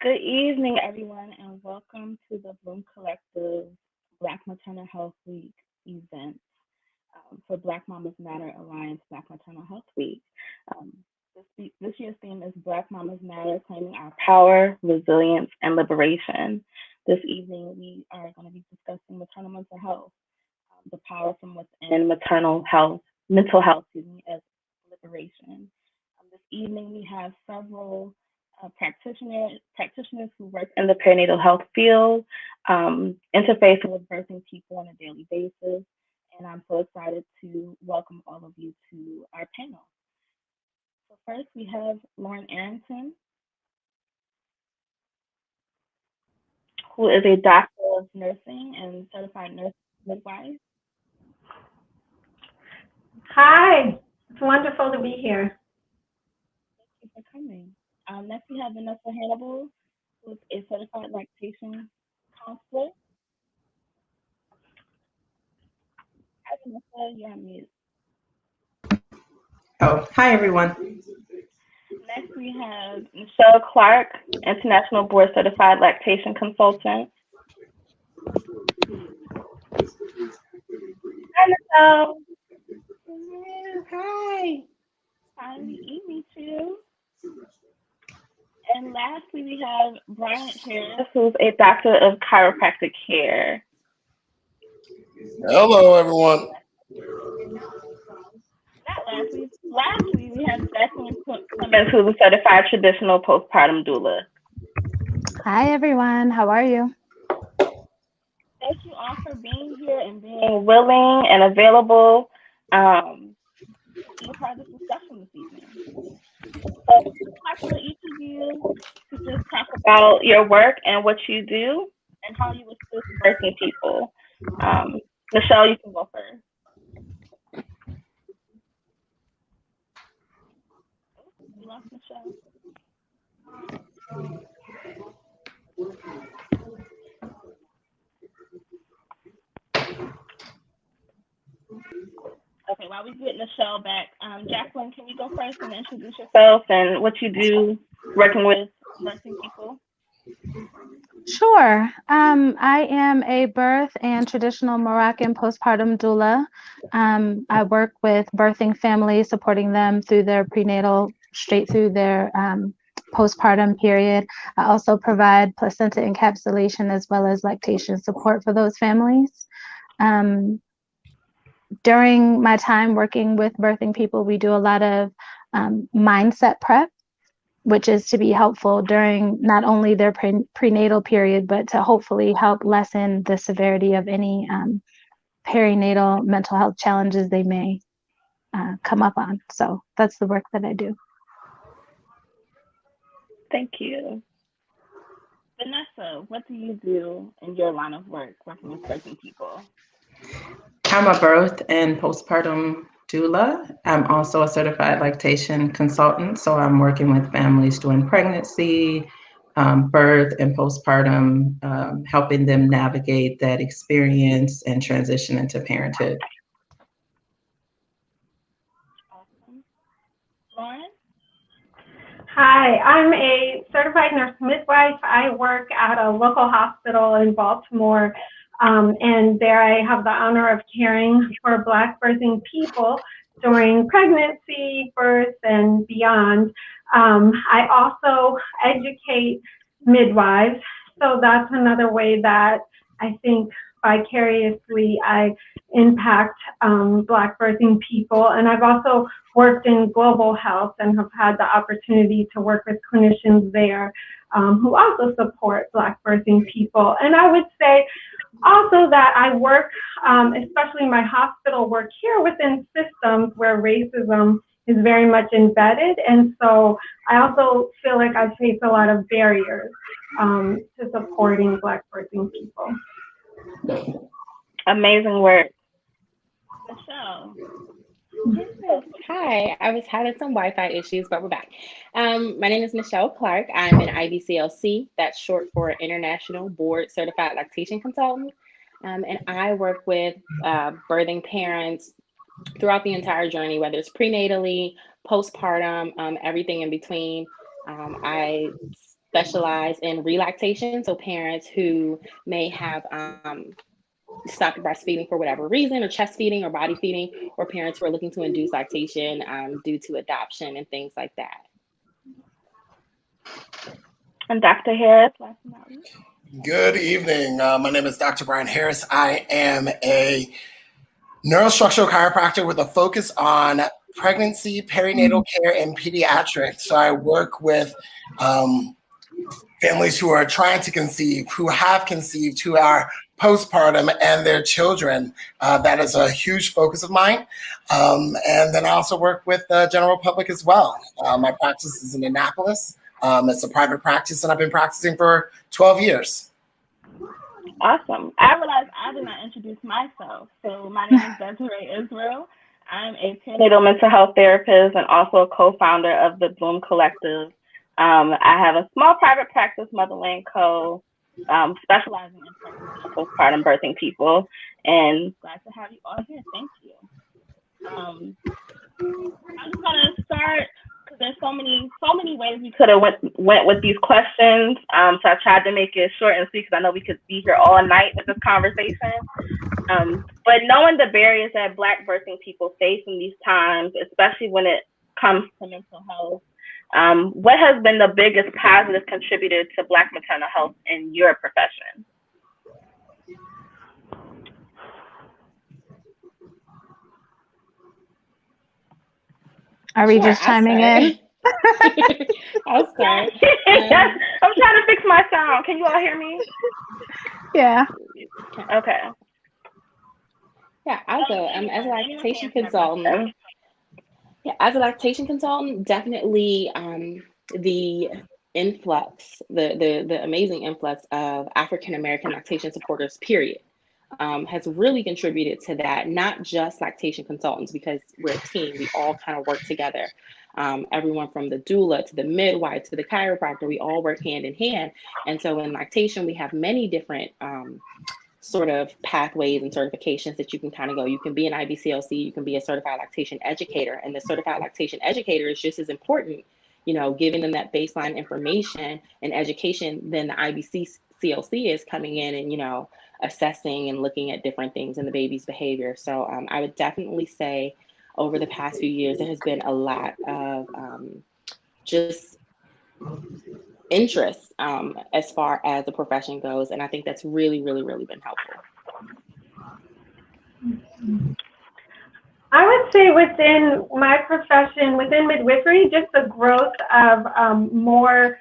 Good evening, everyone, and welcome to the Bloom Collective Black Maternal Health Week event for Black Mamas Matter Alliance Black Maternal Health Week. Um, this year's theme is Black Mamas Matter, claiming our power, resilience, and liberation. This evening, we are going to be discussing maternal mental health, the power from within maternal health, mental health, as liberation. This evening, we have several practitioners who work in the perinatal health field, interfacing with birthing people on a daily basis. And I'm so excited to welcome all of you to our panel. So first, we have Lauren Arrington, who is a doctor of nursing and certified nurse midwife. Hi, it's wonderful to be here. Thank you for coming. Next, we have Vanessa Hannibal, who is a certified lactation counselor. Hi, Vanessa, you're on mute. Oh, hi everyone. Next, we have Michelle Clark, International Board Certified Lactation Consultant. Hi, Michelle. Hi. Hi, we meet you. And lastly, we have Bryant Harris, who's a doctor of chiropractic care. Hello, everyone. Lastly, we have Jacqueline Clemens, who's a certified traditional postpartum doula. Hi, everyone. How are you? Thank you all for being here and being willing and available to be a part of this discussion this evening. So, I'd like for each of you to just talk about your work and what you do and how you assist birthing people. Michelle, you can go first. We lost Michelle. Okay, while we get Michelle back, Jacqueline, can you go first and introduce yourself and what you do working with birthing people? Sure. I am a birth and traditional Moroccan postpartum doula. I work with birthing families, supporting them through their prenatal, straight through their postpartum period. I also provide placenta encapsulation as well as lactation support for those families. During my time working with birthing people, we do a lot of mindset prep, which is to be helpful during not only their prenatal period, but to hopefully help lessen the severity of any perinatal mental health challenges they may come up on. So that's the work that I do. Thank you. Vanessa, what do you do in your line of work working with birthing people? I'm a birth and postpartum doula. I'm also a certified lactation consultant, so I'm working with families during pregnancy, birth, and postpartum, helping them navigate that experience and transition into parenthood. Awesome. Lauren? Hi, I'm a certified nurse midwife. I work at a local hospital in Baltimore, and there I have the honor of caring for Black birthing people during pregnancy, birth, and beyond. I also educate midwives, so that's another way that I think vicariously I impact Black birthing people. And I've also worked in global health and have had the opportunity to work with clinicians there who also support Black birthing people. And I would say also that I work, especially my hospital work here, within systems where racism is very much embedded. And so I also feel like I face a lot of barriers to supporting Black birthing people. Amazing work. Michelle. Yes. Hi, I was having some Wi-Fi issues, but we're back. My name is Michelle Clark. I'm an IBCLC, that's short for International Board Certified Lactation Consultant. And I work with birthing parents throughout the entire journey, whether it's prenatally, postpartum, everything in between. I specialize in relactation. So parents who may have stopped breastfeeding for whatever reason, or chest feeding or body feeding, or parents who are looking to induce lactation due to adoption and things like that. And Dr. Harris, last but not least. Good evening. My name is Dr. Brian Harris. I am a neurostructural chiropractor with a focus on pregnancy, perinatal care, and pediatrics. So I work with families who are trying to conceive, who have conceived, who are postpartum, and their children. That is a huge focus of mine. And then I also work with the general public as well. My practice is in Annapolis. It's a private practice, and I've been practicing for 12 years. Awesome. I realized I did not introduce myself. So my name is Desiree Israel. I'm a perinatal mental health therapist and also a co-founder of the Bloom Collective. I have a small private practice, Motherland Co., specializing in pregnancy and postpartum birthing people. And glad to have you all here. Thank you. I'm just gonna start because there's so many ways we could have went with these questions. So I tried to make it short and sweet because I know we could be here all night with this conversation. But knowing the barriers that Black birthing people face in these times, especially when it comes to mental health, what has been the biggest positive contributor to Black maternal health in your profession? Are we just chiming in? I'll start. I'm trying to fix my sound. Can you all hear me? Yeah. Okay. Yeah, I'll go. As a lactation consultant, definitely the influx, the amazing influx of African American lactation supporters, period, has really contributed to that. Not just lactation consultants, because we're a team. We all kind of work together. Everyone from the doula to the midwife to the chiropractor, we all work hand in hand. And so in lactation, we have many different sort of pathways and certifications that you can kind of go. You can be an IBCLC, you can be a certified lactation educator, and the certified lactation educator is just as important, giving them that baseline information and education than the IBCLC is coming in and, assessing and looking at different things in the baby's behavior. So I would definitely say over the past few years, there has been a lot of just interest as far as the profession goes. And I think that's really, really, really been helpful. I would say within my profession, within midwifery, just the growth of more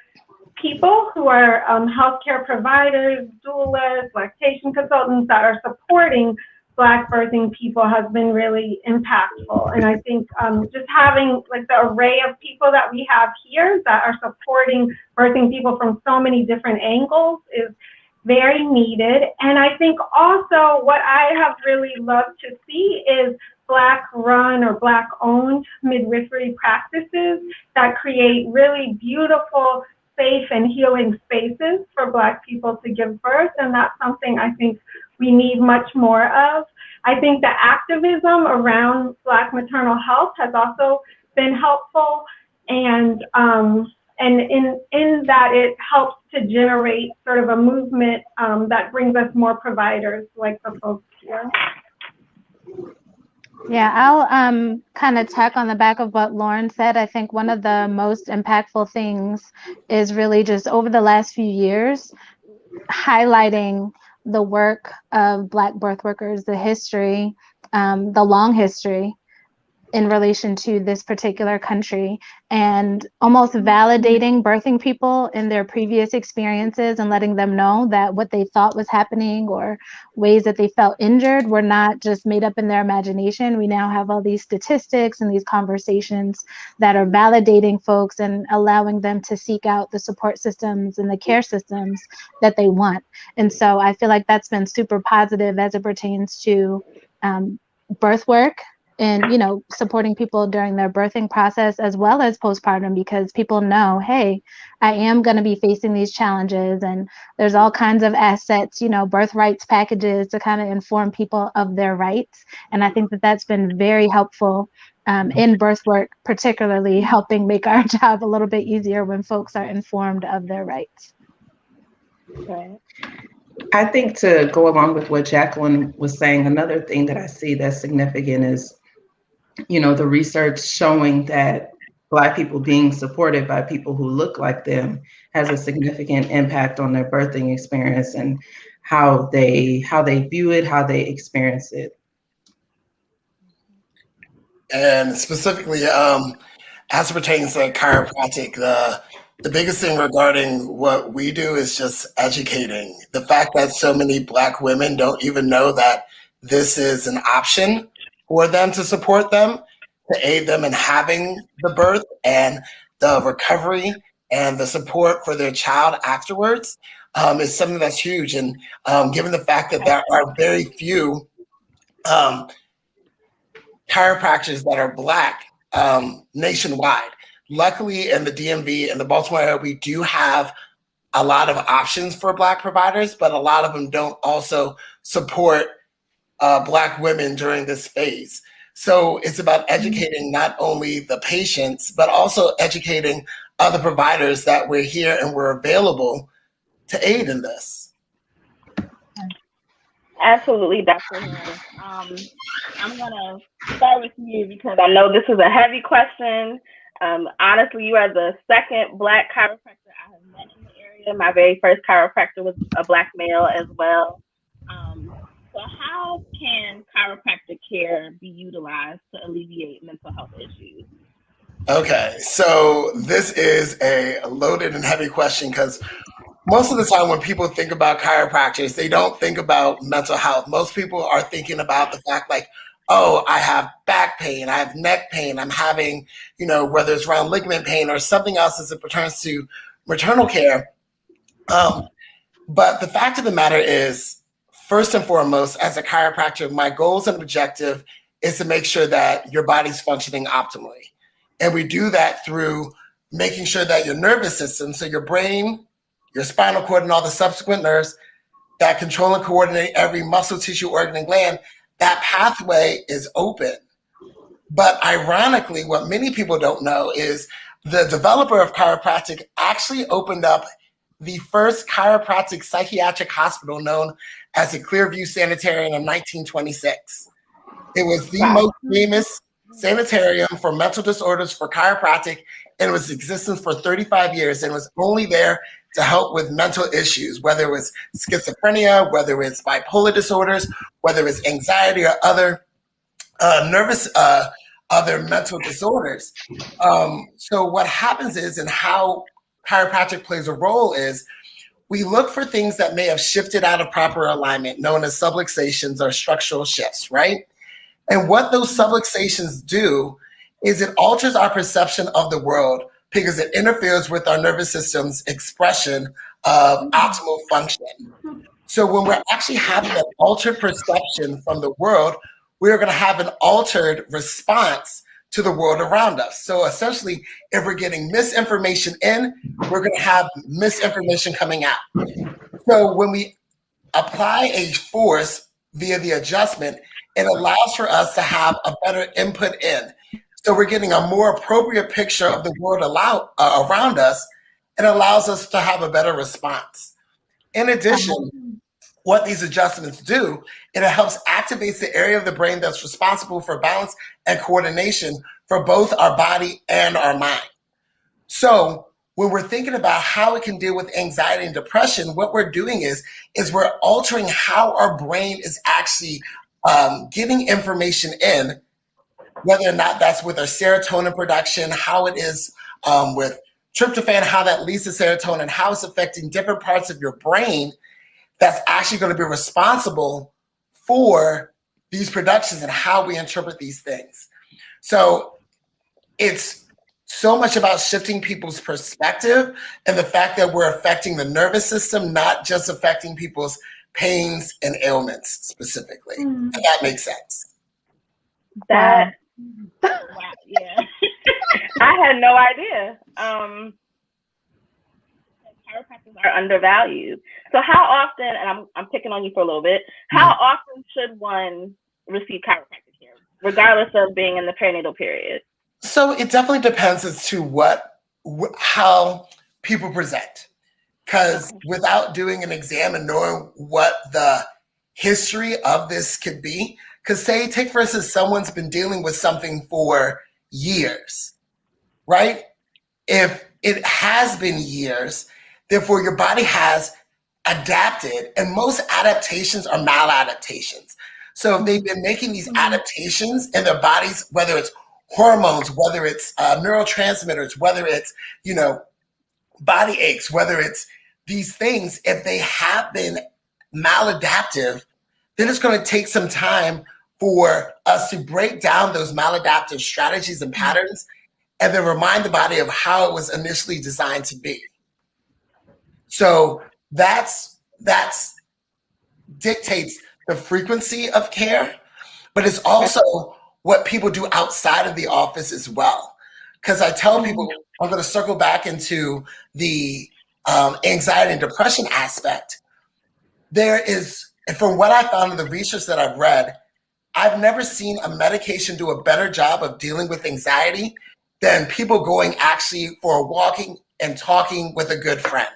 people who are healthcare providers, doulas, lactation consultants that are supporting Black birthing people has been really impactful. And I think just having like the array of people that we have here that are supporting birthing people from so many different angles is very needed. And I think also what I have really loved to see is Black run or Black owned midwifery practices that create really beautiful, safe and healing spaces for Black people to give birth. And that's something I think we need much more of. I think the activism around Black maternal health has also been helpful, and in that it helps to generate sort of a movement that brings us more providers like the folks here. Yeah, I'll kind of tack on the back of what Lauren said. I think one of the most impactful things is really just over the last few years, highlighting the work of Black birth workers, the history, the long history in relation to this particular country, and almost validating birthing people in their previous experiences and letting them know that what they thought was happening or ways that they felt injured were not just made up in their imagination. We now have all these statistics and these conversations that are validating folks and allowing them to seek out the support systems and the care systems that they want. And so I feel like that's been super positive as it pertains to birth work and, supporting people during their birthing process as well as postpartum, because people know, hey, I am going to be facing these challenges, and there's all kinds of assets, birth rights packages to kind of inform people of their rights. And I think that that's been very helpful in birth work, particularly helping make our job a little bit easier when folks are informed of their rights. Right. I think to go along with what Jacqueline was saying, another thing that I see that's significant is, the research showing that Black people being supported by people who look like them has a significant impact on their birthing experience and how they view it, how they experience it. And specifically, as it pertains to chiropractic, the biggest thing regarding what we do is just educating. The fact that so many Black women don't even know that this is an option for them to support them, to aid them in having the birth and the recovery and the support for their child afterwards, is something that's huge. And given the fact that there are very few chiropractors that are Black nationwide. Luckily, in the DMV and the Baltimore area, we do have a lot of options for Black providers, but a lot of them don't also support Black women during this phase. So it's about educating not only the patients, but also educating other providers that we're here and we're available to aid in this. Absolutely, Dr. Harris. I'm going to start with you because I know this is a heavy question. Honestly, you are the second Black chiropractor I have met in the area. My very first chiropractor was a Black male as well. So how can chiropractic care be utilized to alleviate mental health issues? Okay, so this is a loaded and heavy question because most of the time when people think about chiropractors, they don't think about mental health. Most people are thinking about the fact like, oh, I have back pain, I have neck pain, I'm having, whether it's around ligament pain or something else as it pertains to maternal care. But the fact of the matter is, first and foremost, as a chiropractor, my goals and objective is to make sure that your body's functioning optimally. And we do that through making sure that your nervous system, so your brain, your spinal cord, and all the subsequent nerves that control and coordinate every muscle, tissue, organ, and gland, that pathway is open. But ironically, what many people don't know is the developer of chiropractic actually opened up the first chiropractic psychiatric hospital known as the Clearview Sanitarium in 1926. It was the most famous sanitarium for mental disorders for chiropractic, and it was in existence for 35 years and was only there to help with mental issues, whether it was schizophrenia, whether it's bipolar disorders, whether it's anxiety or other other mental disorders. So what happens is, and how chiropractic plays a role is, we look for things that may have shifted out of proper alignment, known as subluxations or structural shifts, right? And what those subluxations do is it alters our perception of the world because it interferes with our nervous system's expression of optimal function. So when we're actually having an altered perception from the world, we're going to have an altered response to the world around us. So essentially, if we're getting misinformation in, we're going to have misinformation coming out. So when we apply a force via the adjustment, it allows for us to have a better input in. So we're getting a more appropriate picture of the world around us. It allows us to have a better response. In addition, what these adjustments do, it helps activate the area of the brain that's responsible for balance and coordination for both our body and our mind. So when we're thinking about how it can deal with anxiety and depression, what we're doing is we're altering how our brain is actually getting information in, whether or not that's with our serotonin production, how it is with tryptophan, how that leads to serotonin, how it's affecting different parts of your brain that's actually going to be responsible for these productions and how we interpret these things. So it's so much about shifting people's perspective and the fact that we're affecting the nervous system, not just affecting people's pains and ailments specifically. If that makes sense. Wow, yeah. I had no idea. Chiropractors are undervalued. So how often, and I'm picking on you for a little bit, how often should one receive chiropractic care? regardless of being in the perinatal period? So it definitely depends as to how people present. Because without doing an exam and knowing what the history of this could be, because take for instance, someone's been dealing with something for years, right? If it has been years, therefore your body has adapted, and most adaptations are maladaptations. So if they've been making these adaptations in their bodies, whether it's hormones, whether it's neurotransmitters, whether it's, body aches, whether it's these things, if they have been maladaptive, then it's going to take some time for us to break down those maladaptive strategies and patterns and then remind the body of how it was initially designed to be. So that's dictates the frequency of care, but it's also what people do outside of the office as well. Because I tell people, I'm going to circle back into the anxiety and depression aspect. There is, from what I found in the research that I've read, I've never seen a medication do a better job of dealing with anxiety than people going actually for a walking and talking with a good friend.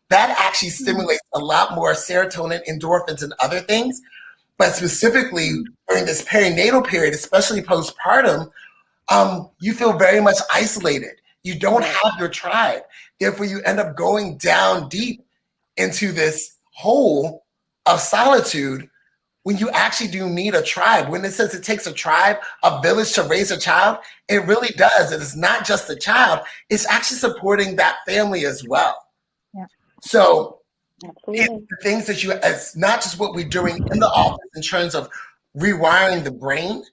That actually stimulates a lot more serotonin, endorphins, and other things. But specifically during this perinatal period, especially postpartum, you feel very much isolated. You don't have your tribe. Therefore, you end up going down deep into this hole of solitude when you actually do need a tribe. When it says it takes a tribe, a village to raise a child, it really does. It is not just the child, it's actually supporting that family as well. Yeah. So it's the things that it's not just what we're doing in the office in terms of rewiring the brain,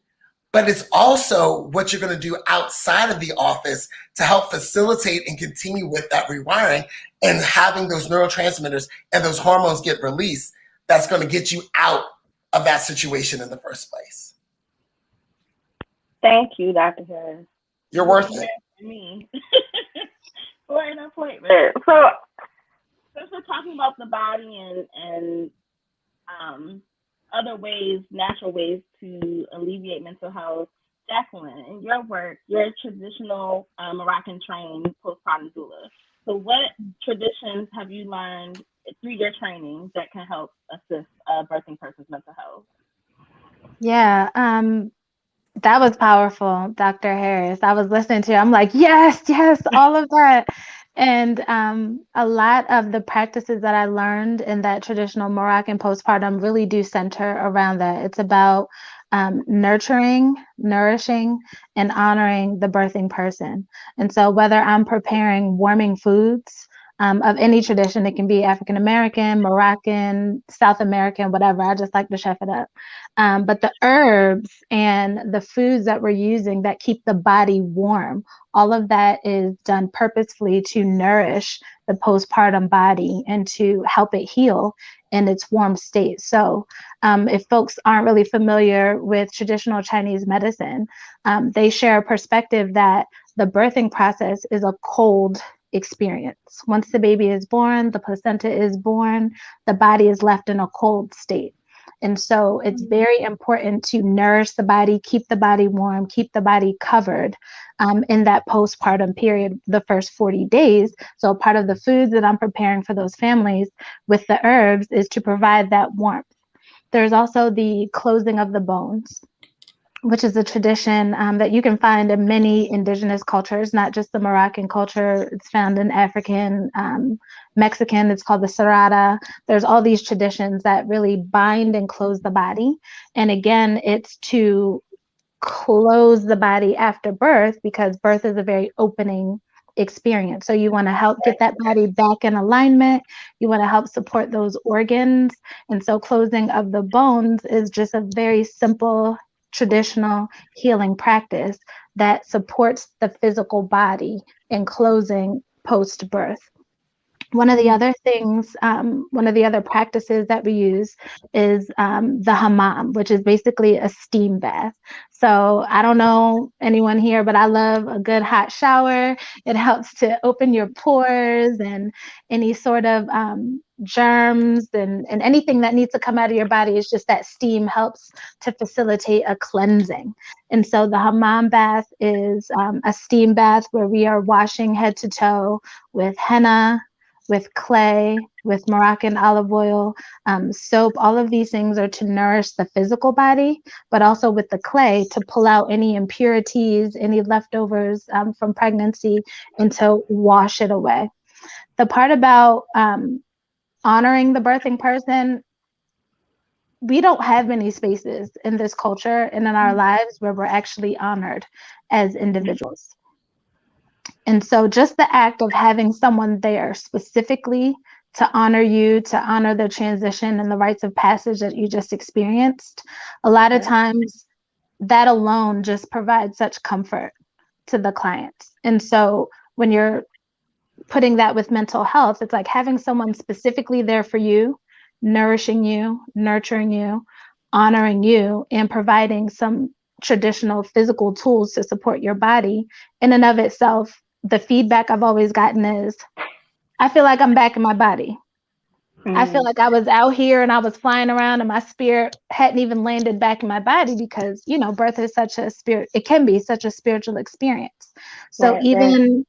but it's also what you're going to do outside of the office to help facilitate and continue with that rewiring and having those neurotransmitters and those hormones get released. That's going to get you out of that situation in the first place. Thank you, Dr. Harris. You're worth it. For me. For an appointment. So since we're talking about the body and other ways, natural ways to alleviate mental health, Jacqueline, in your work, you're a traditional Moroccan trained postpartum doula. So what traditions have you learned through your training that can help assist a birthing person's mental health? Yeah, that was powerful, Dr. Harris. I was listening to you. I'm like, yes, all of that. And a lot of the practices that I learned in that traditional Moroccan postpartum really do center around that. It's about nurturing, nourishing, and honoring the birthing person. And so whether I'm preparing warming foods of any tradition, it can be African American, Moroccan, South American, whatever. I just like to chef it up. But the herbs and the foods that we're using that keep the body warm, all of that is done purposefully to nourish the postpartum body and to help it heal in its warm state. So if folks aren't really familiar with traditional Chinese medicine, they share a perspective that the birthing process is a cold experience. Once the baby is born, the placenta is born, the body is left in a cold state. And so it's very important to nourish the body, keep the body warm, keep the body covered in that postpartum period, the first 40 days. So part of the foods that I'm preparing for those families with the herbs is to provide that warmth. There's also the closing of the bones, which is a tradition that you can find in many indigenous cultures, not just the Moroccan culture. It's found in African, Mexican, it's called the Serrata. There's all these traditions that really bind and close the body. And again, it's to close the body after birth because birth is a very opening experience. So you want to help get that body back in alignment. You want to help support those organs. And so closing of the bones is just a very simple traditional healing practice that supports the physical body in closing post-birth. One of the other things, one of the other practices that we use is the hammam, which is basically a steam bath. So I don't know anyone here, but I love a good hot shower. It helps to open your pores and any sort of germs and anything that needs to come out of your body. It's just that steam helps to facilitate a cleansing. And so the hammam bath is a steam bath where we are washing head to toe with henna, with clay, with Moroccan olive oil, soap. All of these things are to nourish the physical body, but also with the clay to pull out any impurities, any leftovers from pregnancy, and to wash it away. The part about honoring the birthing person, we don't have many spaces in this culture and in our lives where we're actually honored as individuals. And so just the act of having someone there specifically to honor you, to honor the transition and the rites of passage that you just experienced, a lot of times that alone just provides such comfort to the clients. And so when you're putting that with mental health, it's like having someone specifically there for you, nourishing you, nurturing you, honoring you, and providing some traditional physical tools to support your body. In and of itself, the feedback I've always gotten is, I feel like I'm back in my body. I feel like I was out here and I was flying around and my spirit hadn't even landed back in my body because, you know, birth is such a spirit, it can be such a spiritual experience. So even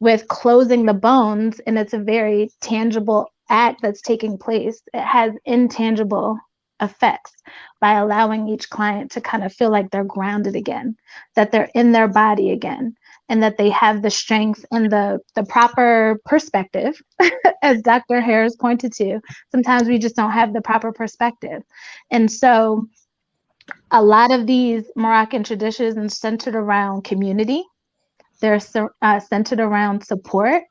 with closing the bones, and it's a very tangible act that's taking place, it has intangible effects by allowing each client to kind of feel like they're grounded again, that they're in their body again, and that they have the strength and the proper perspective. As Dr. Harris pointed to, sometimes we just don't have the proper perspective. And so a lot of these Moroccan traditions are centered around community. They're centered around support,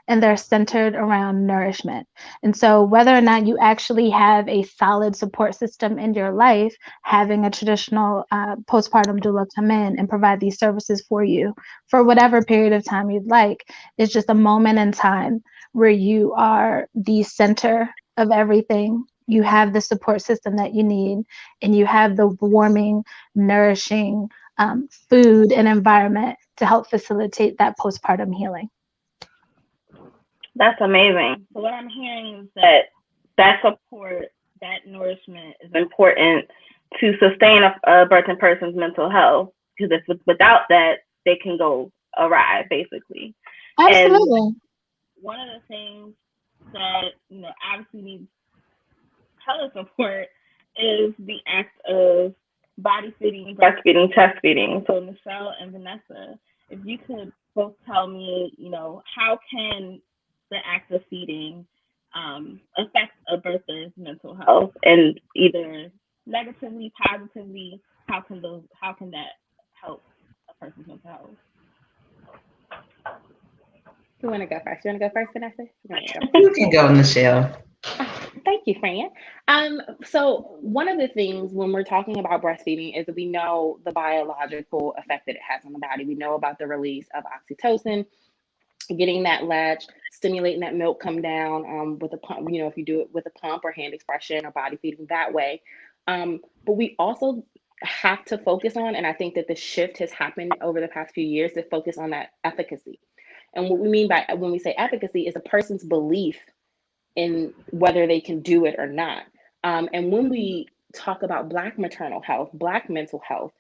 and they're centered around nourishment. And so whether or not you actually have a solid support system in your life, having a traditional postpartum doula come in and provide these services for you for whatever period of time you'd like is just a moment in time where you are the center of everything. You have the support system that you need, and you have the warming, nourishing food and environment to help facilitate that postpartum healing. That's amazing. So what I'm hearing is that that support, that nourishment is important to sustain a birthing person's mental health, because if without that, they can go awry, basically. Absolutely. And one of the things that, you know, obviously needs support is the act of body feeding, breastfeeding, chest feeding. So Michelle and Vanessa, if you could both tell me, you know, how can the act of feeding affect a birther's mental health, and either negatively, positively, how can that help a person's mental health? You want to go first? You want to go first, Vanessa? You can go, Michelle. Thank you, Fran. So one of the things when we're talking about breastfeeding is that we know the biological effect that it has on the body. We know about the release of oxytocin, getting that latch, stimulating that milk come down with a pump, you know, if you do it with a pump or hand expression or body feeding that way. But we also have to focus on, and I think that the shift has happened over the past few years, to focus on that efficacy. And what we mean by when we say efficacy is a person's belief in whether they can do it or not. And when we talk about Black maternal health, Black mental health,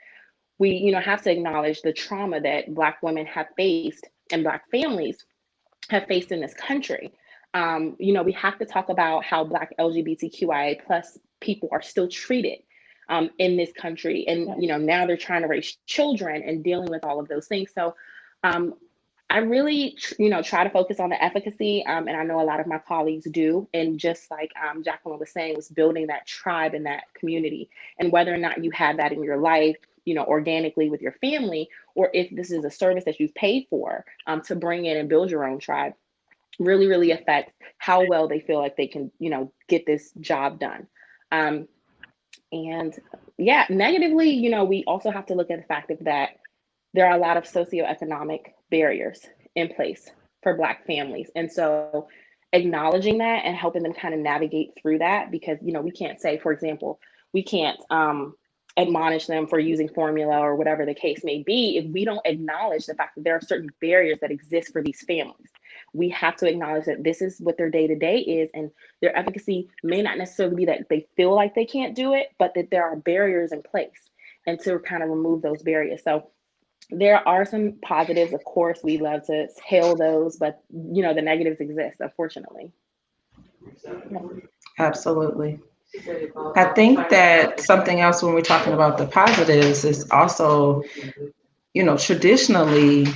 we, you know, have to acknowledge the trauma that Black women have faced and Black families have faced in this country. You know, we have to talk about how Black LGBTQIA plus people are still treated in this country. And, you know, now they're trying to raise children and dealing with all of those things. So I really, you know, try to focus on the efficacy, and I know a lot of my colleagues do. And just like Jacqueline was saying, was building that tribe and that community. And whether or not you have that in your life, you know, organically with your family, or if this is a service that you've paid for to bring in and build your own tribe, really, really affects how well they feel like they can, you know, get this job done. And yeah, negatively, you know, we also have to look at the fact of that there are a lot of socioeconomic barriers in place for Black families. And so acknowledging that and helping them kind of navigate through that, because, you know, we can't say, for example, we can't admonish them for using formula or whatever the case may be if we don't acknowledge the fact that there are certain barriers that exist for these families. we have to acknowledge that this is what their day-to-day is, and their efficacy may not necessarily be that they feel like they can't do it, but that there are barriers in place, and to kind of remove those barriers. So there are some positives, of course, we love to hail those, but the negatives exist, unfortunately. Absolutely. I think that something else when we're talking about the positives is also, traditionally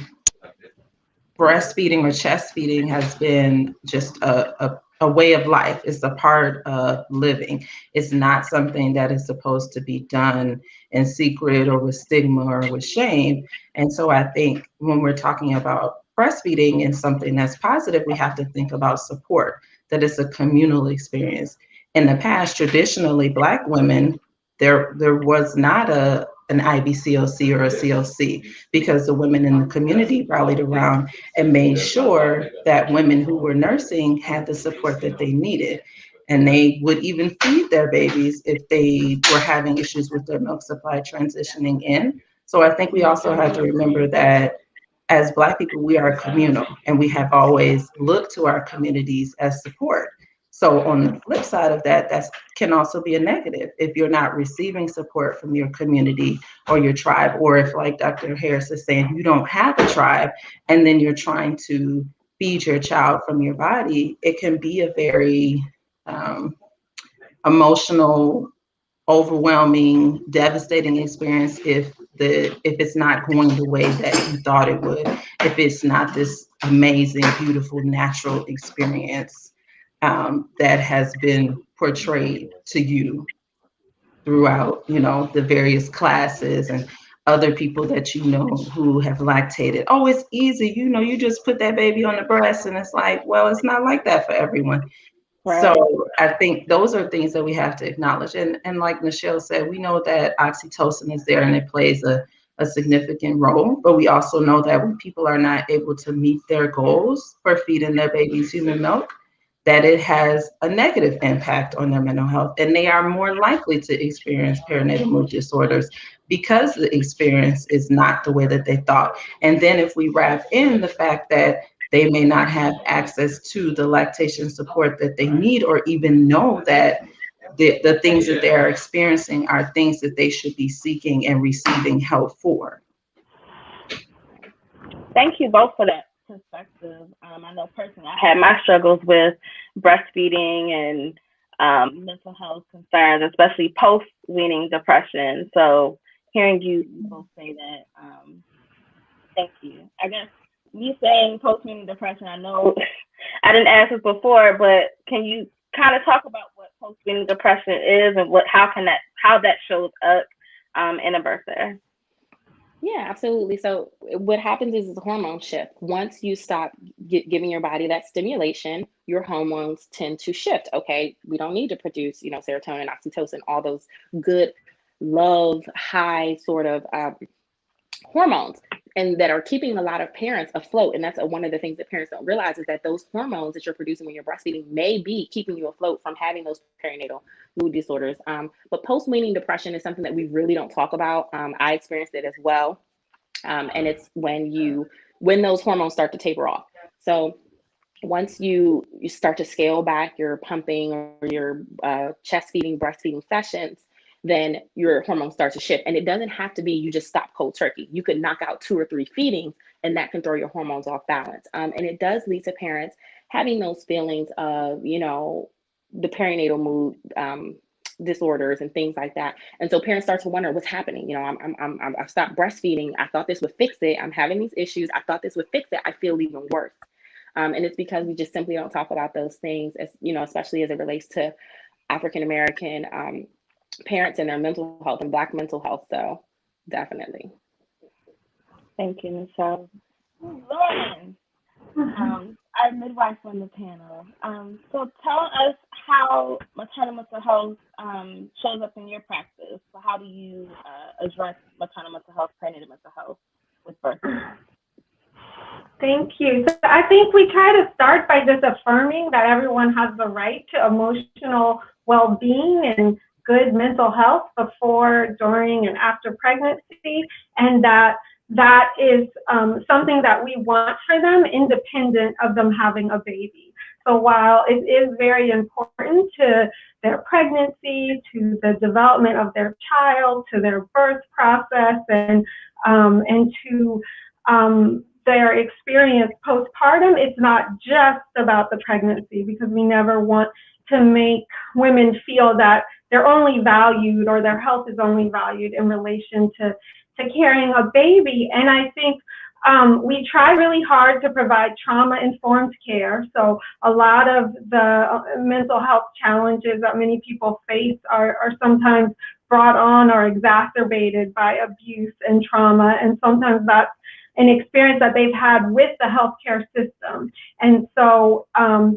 breastfeeding or chest feeding has been just a way of life. It's a part of living. It's not something that is supposed to be done in secret or with stigma or with shame. And so I think when we're talking about breastfeeding and something that's positive, we have to think about support, that it's a communal experience. In the past, traditionally, Black women, there was not an IBCLC or a CLC, because the women in the community rallied around and made sure that women who were nursing had the support that they needed. And they would even feed their babies if they were having issues with their milk supply transitioning in. So I think we also have to remember that as Black people, we are communal, and we have always looked to our communities as support. So on the flip side of that, that can also be a negative if you're not receiving support from your community or your tribe, or if, like Dr. Harris is saying, you don't have a tribe and then you're trying to feed your child from your body. It can be a very emotional, overwhelming, devastating experience if it's not going the way that you thought it would, if it's not this amazing, beautiful, natural experience that has been portrayed to you throughout, the various classes and other people that who have lactated. Oh, it's easy, you just put that baby on the breast, and it's like, well, it's not like that for everyone. Right. So I think those are things that we have to acknowledge. And like Michelle said, we know that oxytocin is there and it plays a significant role, but we also know that when people are not able to meet their goals for feeding their babies human milk, that it has a negative impact on their mental health, and they are more likely to experience perinatal mood disorders because the experience is not the way that they thought. And then if we wrap in the fact that they may not have access to the lactation support that they need, or even know that the things that they are experiencing are things that they should be seeking and receiving help for. Thank you both for that perspective. I know personally I had my struggles with breastfeeding and mental health concerns, especially post-weaning depression. So hearing you both say that, thank you. I guess me saying post-weaning depression, I know I didn't ask this before, but can you kind of talk about what post-weaning depression is and how that shows up in a birther? Yeah, absolutely. So what happens is a hormone shift. Once you stop giving your body that stimulation, your hormones tend to shift. Okay, we don't need to produce, serotonin, oxytocin, all those good love, high sort of hormones, and that are keeping a lot of parents afloat. And that's one of the things that parents don't realize, is that those hormones that you're producing when you're breastfeeding may be keeping you afloat from having those perinatal mood disorders. But post-weaning depression is something that we really don't talk about. I experienced it as well. And it's when those hormones start to taper off. So once you start to scale back your pumping or your chest feeding, breastfeeding sessions, then your hormones start to shift. And it doesn't have to be you just stop cold turkey. You could knock out 2 or 3 feedings, and that can throw your hormones off balance. And it does lead to parents having those feelings of, the perinatal mood disorders and things like that. And so parents start to wonder what's happening. I've stopped breastfeeding. I thought this would fix it. I'm having these issues. I thought this would fix it. I feel even worse. And it's because we just simply don't talk about those things, as especially as it relates to African American parents and their mental health and Black mental health. So definitely. Thank you, Michelle. Lauren, our midwife on the panel. So tell us how maternal mental health shows up in your practice. So how do you address maternal mental health, perinatal mental health with birth? Thank you. So I think we try to start by just affirming that everyone has the right to emotional well-being and good mental health before, during, and after pregnancy, and that that is something that we want for them, independent of them having a baby. So while it is very important to their pregnancy, to the development of their child, to their birth process, and to their experience postpartum, it's not just about the pregnancy, because we never want to make women feel that they're only valued, or their health is only valued in relation to carrying a baby. And I think we try really hard to provide trauma-informed care. So a lot of the mental health challenges that many people face are sometimes brought on or exacerbated by abuse and trauma. And sometimes that's an experience that they've had with the healthcare system. And so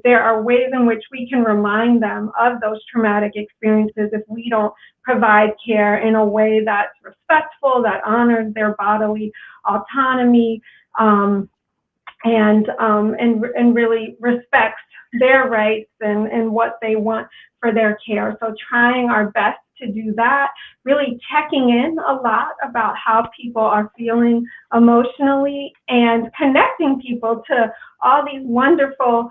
there are ways in which we can remind them of those traumatic experiences if we don't provide care in a way that's respectful, that honors their bodily autonomy, and really respects their rights and what they want for their care. So trying our best to do that, really checking in a lot about how people are feeling emotionally, and connecting people to all these wonderful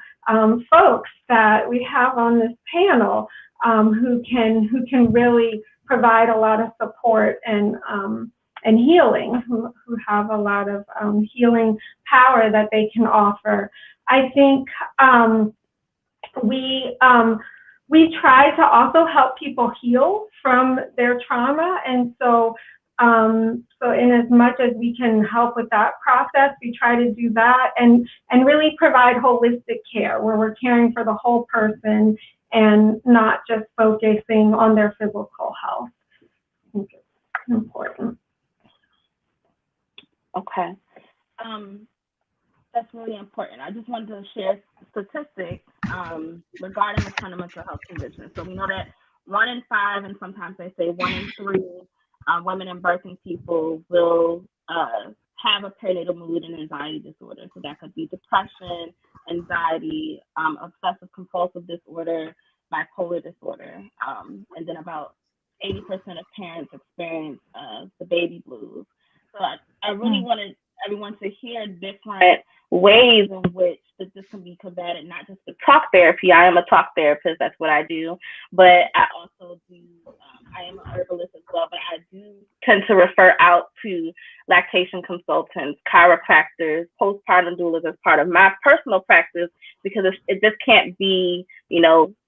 folks that we have on this panel, who can really provide a lot of support and healing, who have a lot of healing power that they can offer. I think we try to also help people heal from their trauma, and so in as much as we can help with that process, we try to do that, and really provide holistic care where we're caring for the whole person and not just focusing on their physical health. I think it's important. Okay. That's really important. I just wanted to share statistics regarding maternal mental health conditions. So we know that 1 in 5, and sometimes they say 1 in 3 women and birthing people will have a perinatal mood and anxiety disorder. So that could be depression, anxiety, obsessive compulsive disorder, bipolar disorder, and then about 80% of parents experience the baby blues. So I really wanted everyone to hear different ways in which this can be combated, not just with talk therapy. I am a talk therapist, that's what I do, but I also do, I am an herbalist as well, but I do tend to refer out to lactation consultants, chiropractors, postpartum doulas as part of my personal practice, because it just can't be,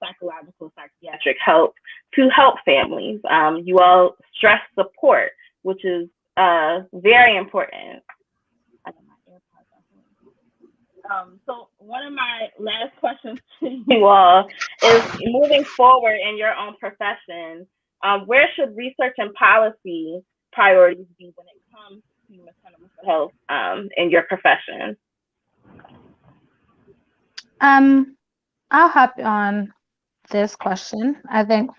psychological, psychiatric help to help families. You all stress support, which is very important. So one of my last questions to you all is, moving forward in your own profession, where should research and policy priorities be when it comes to maternal mental health in your profession? I'll hop on this question. I think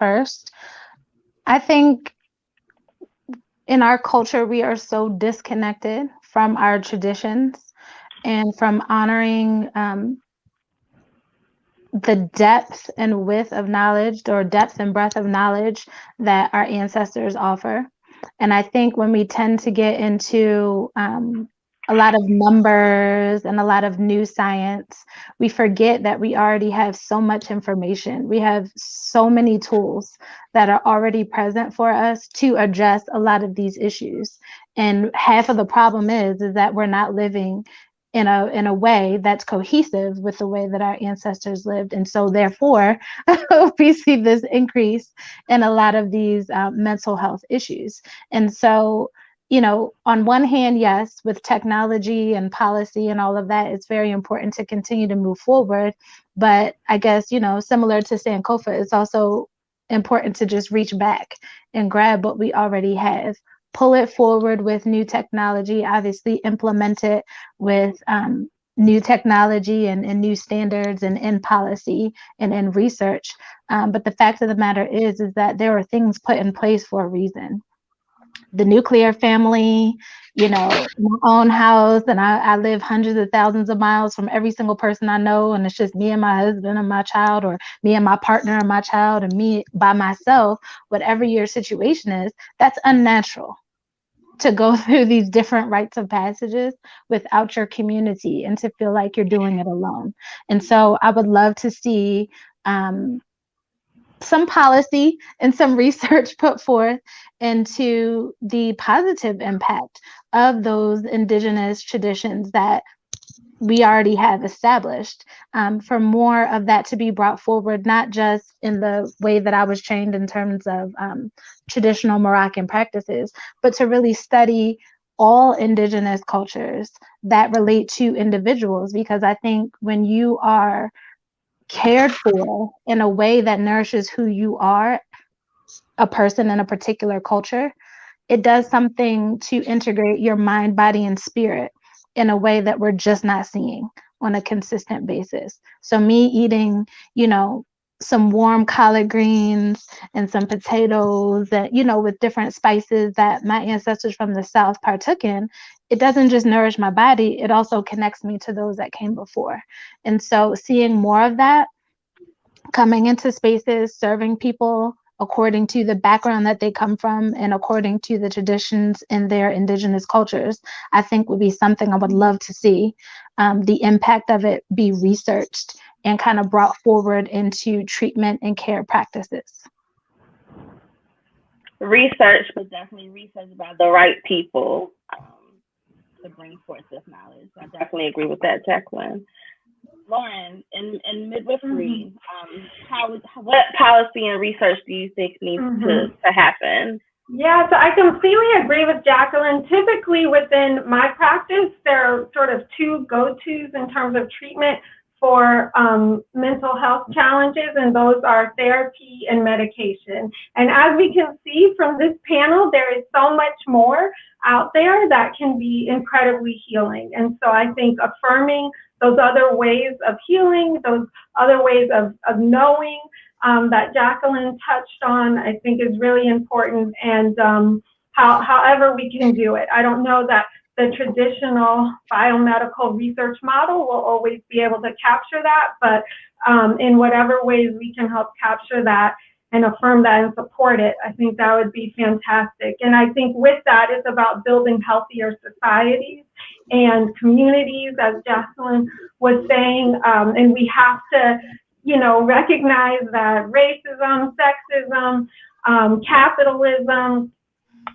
in our culture, we are so disconnected from our traditions and from honoring the depth and width of knowledge, or depth and breadth of knowledge, that our ancestors offer. And I think when we tend to get into a lot of numbers and a lot of new science, we forget that we already have so much information. We have so many tools that are already present for us to address a lot of these issues. And half of the problem is that we're not living in a way that's cohesive with the way that our ancestors lived. And so therefore, we see this increase in a lot of these mental health issues. And so, on one hand, yes, with technology and policy and all of that, it's very important to continue to move forward. But I guess, similar to Sankofa, it's also important to just reach back and grab what we already have, pull it forward with new technology, obviously implement it with new technology and new standards and in policy and in research. But the fact of the matter is that there are things put in place for a reason. The nuclear family, my own house, and I live hundreds of thousands of miles from every single person I know, and it's just me and my husband and my child, or me and my partner and my child, and me by myself. Whatever your situation is, that's unnatural to go through these different rites of passages without your community and to feel like you're doing it alone. And so I would love to see some policy and some research put forth into the positive impact of those indigenous traditions that we already have established, for more of that to be brought forward, not just in the way that I was trained in terms of traditional Moroccan practices, but to really study all indigenous cultures that relate to individuals. Because I think when you are cared for in a way that nourishes who you are, a person in a particular culture, it does something to integrate your mind, body, and spirit in a way that we're just not seeing on a consistent basis. So me eating, some warm collard greens and some potatoes that, with different spices that my ancestors from the South partook in, it doesn't just nourish my body, it also connects me to those that came before. And so seeing more of that coming into spaces, serving people according to the background that they come from and according to the traditions in their indigenous cultures, I think would be something I would love to see, the impact of it be researched and kind of brought forward into treatment and care practices. Research, but definitely research by the right people to bring forth this knowledge. I definitely agree with that, Jacqueline. Lauren, in midwifery, what policy and research do you think needs to happen? Yeah, so I completely agree with Jacqueline. Typically within my practice, there are sort of two go-tos in terms of treatment for mental health challenges, and those are therapy and medication. And as we can see from this panel, there is so much more out there that can be incredibly healing. And so I think affirming those other ways of healing, those other ways of knowing that Jacqueline touched on, I think is really important. And however we can do it. I don't know that the traditional biomedical research model will always be able to capture that, but in whatever ways we can help capture that and affirm that and support it, I think that would be fantastic. And I think with that, it's about building healthier societies and communities, as Jacqueline was saying, and we have to, recognize that racism, sexism, capitalism,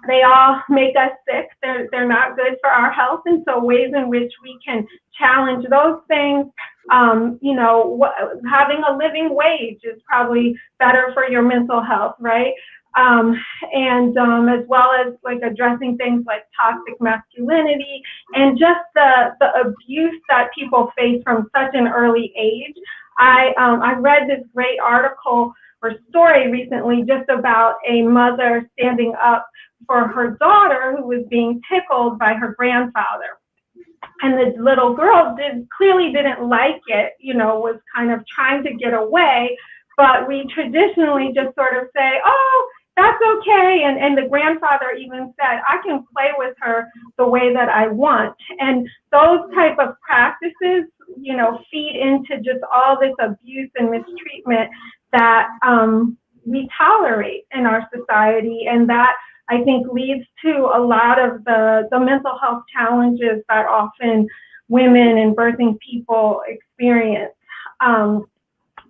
they all make us sick. They're not good for our health. And so ways in which we can challenge those things, having a living wage is probably better for your mental health, right? As well as like addressing things like toxic masculinity and just the abuse that people face from such an early age. I read this great article or story recently just about a mother standing up for her daughter who was being tickled by her grandfather. And the little girl clearly didn't like it, was kind of trying to get away. But we traditionally just sort of say, oh, that's okay. And the grandfather even said, I can play with her the way that I want. And those type of practices, feed into just all this abuse and mistreatment that we tolerate in our society. And that, I think, leads to a lot of the mental health challenges that often women and birthing people experience.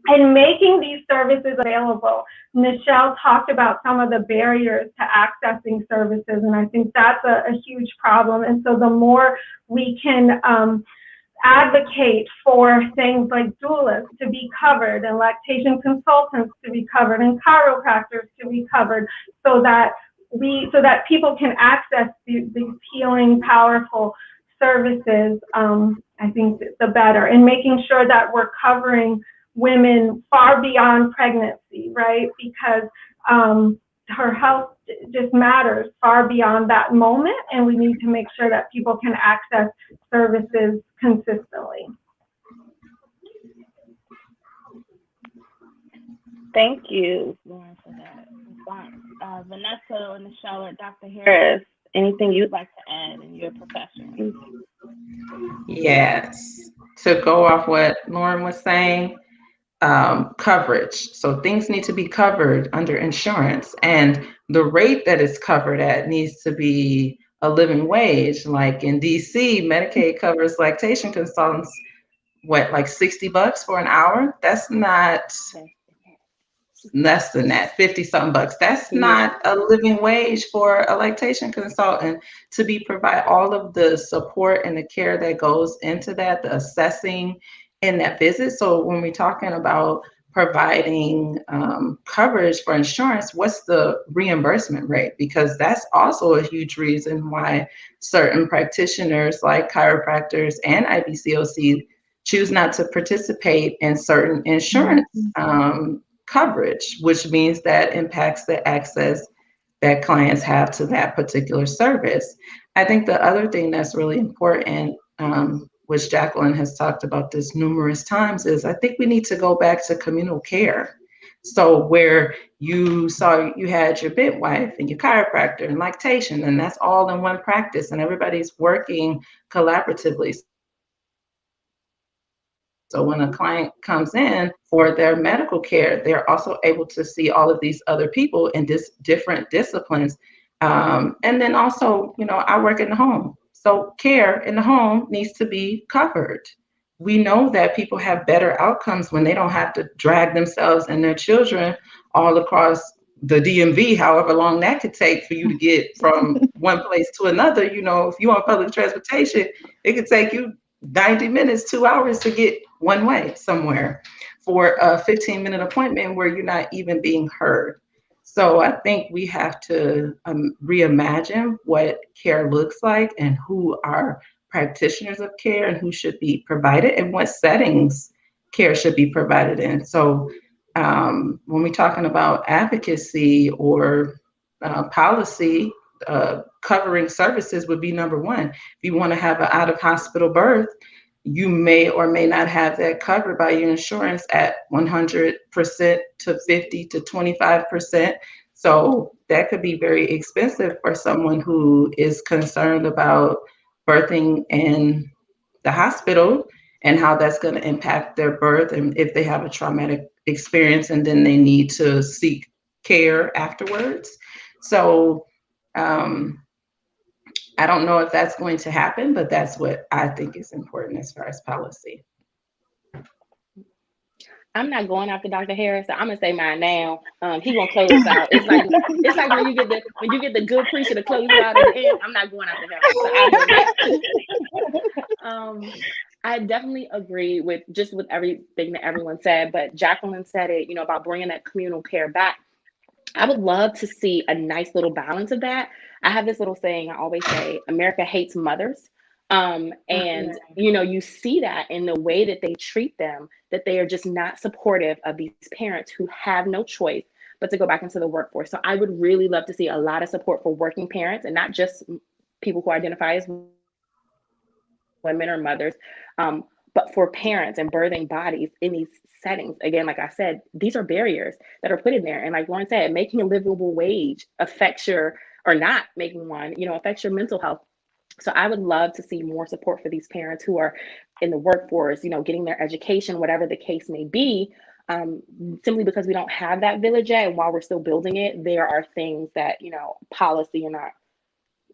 And making these services available. Michelle talked about some of the barriers to accessing services, and I think that's a huge problem. And so the more we can advocate for things like doulas to be covered and lactation consultants to be covered and chiropractors to be covered, so that people can access these healing, powerful services, I think the better. And making sure that we're covering women far beyond pregnancy, right? Because her health just matters far beyond that moment, and we need to make sure that people can access services consistently. Thank you, Lauren, for that response. Vanessa, Michelle, or Dr. Harris, anything you'd like to add in your profession? Yes. To go off what Lauren was saying, coverage. So things need to be covered under insurance, and the rate that it's covered at needs to be a living wage. Like in DC, Medicaid covers lactation consultants, what, like $60 for an hour? That's not less than that, 50 something bucks. That's not a living wage for a lactation consultant to be provide all of the support and the care that goes into that, the assessing in that visit. So when we're talking about providing coverage for insurance, what's the reimbursement rate? Because that's also a huge reason why certain practitioners like chiropractors and IBCOC choose not to participate in certain insurance coverage, which means that impacts the access that clients have to that particular service. I think the other thing that's really important, which Jacqueline has talked about this numerous times, is I think we need to go back to communal care. So where you had your midwife and your chiropractor and lactation, and that's all in one practice, and everybody's working collaboratively. So when a client comes in for their medical care, they're also able to see all of these other people in different disciplines. And then also, I work in the home. So care in the home needs to be covered. We know that people have better outcomes when they don't have to drag themselves and their children all across the DMV, however long that could take for you to get from one place to another. If you're on public transportation, it could take you 90 minutes, 2 hours to get one way somewhere for a 15-minute appointment where you're not even being heard. So I think we have to reimagine what care looks like and who are practitioners of care and who should be provided and what settings care should be provided in. So when we're talking about advocacy or policy, covering services would be number one. If you want to have an out-of-hospital birth, you may or may not have that covered by your insurance at 100% to 50 to 25%. So that could be very expensive for someone who is concerned about birthing in the hospital and how that's going to impact their birth, and if they have a traumatic experience and then they need to seek care afterwards. So I don't know if that's going to happen, but that's what I think is important as far as policy. I'm not going after Dr. Harris, so I'm gonna say mine now. He gonna close us out. It's like when you get the good preacher to close you out at the end. I'm not going after him, so I'll go next. I definitely agree with everything that everyone said, but Jacqueline said it, about bringing that communal care back. I would love to see a nice little balance of that. I have this little saying I always say, America hates mothers. And you see that in the way that they treat them, that they are just not supportive of these parents who have no choice but to go back into the workforce. So I would really love to see a lot of support for working parents and not just people who identify as women or mothers, but for parents and birthing bodies in these settings. Again, like I said, these are barriers that are put in there. And like Lauren said, making a livable wage affects or not making one, affects your mental health. So I would love to see more support for these parents who are in the workforce, getting their education, whatever the case may be. Simply because we don't have that village yet, and while we're still building it, there are things that policy and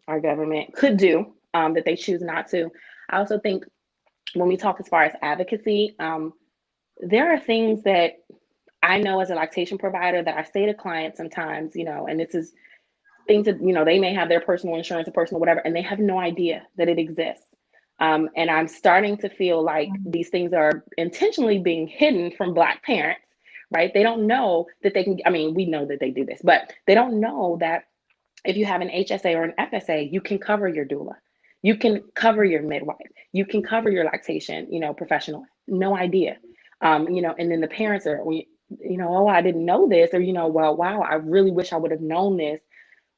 our government could do that they choose not to. I also think when we talk as far as advocacy, there are things that I know as a lactation provider that I say to clients sometimes, and this is things that, they may have their personal insurance or personal whatever, and they have no idea that it exists. And I'm starting to feel like these things are intentionally being hidden from Black parents, right? They don't know that they can, we know that they do this, but they don't know that if you have an HSA or an FSA, you can cover your doula. You can cover your midwife. You can cover your lactation, professional. No idea. And then the parents are, oh, I didn't know this, or, well, wow, I really wish I would have known this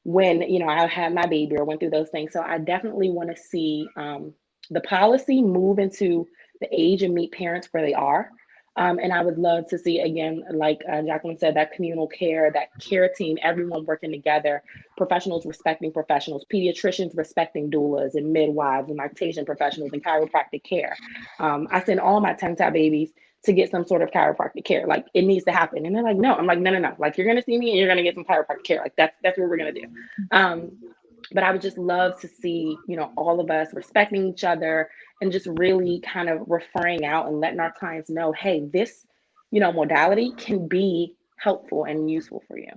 when, I had my baby or went through those things. So I definitely want to see the policy move into the age and meet parents where they are. And I would love to see, again, like Jacqueline said, that communal care, that care team, everyone working together, professionals respecting professionals, pediatricians respecting doulas and midwives and lactation professionals and chiropractic care. I send all my tongue-tied babies to get some sort of chiropractic care. Like, it needs to happen. And they're like, no. I'm like, no. Like, you're going to see me and you're going to get some chiropractic care. Like, that's what we're going to do. But I would just love to see, all of us respecting each other and just really kind of referring out and letting our clients know, hey, this, modality can be helpful and useful for you.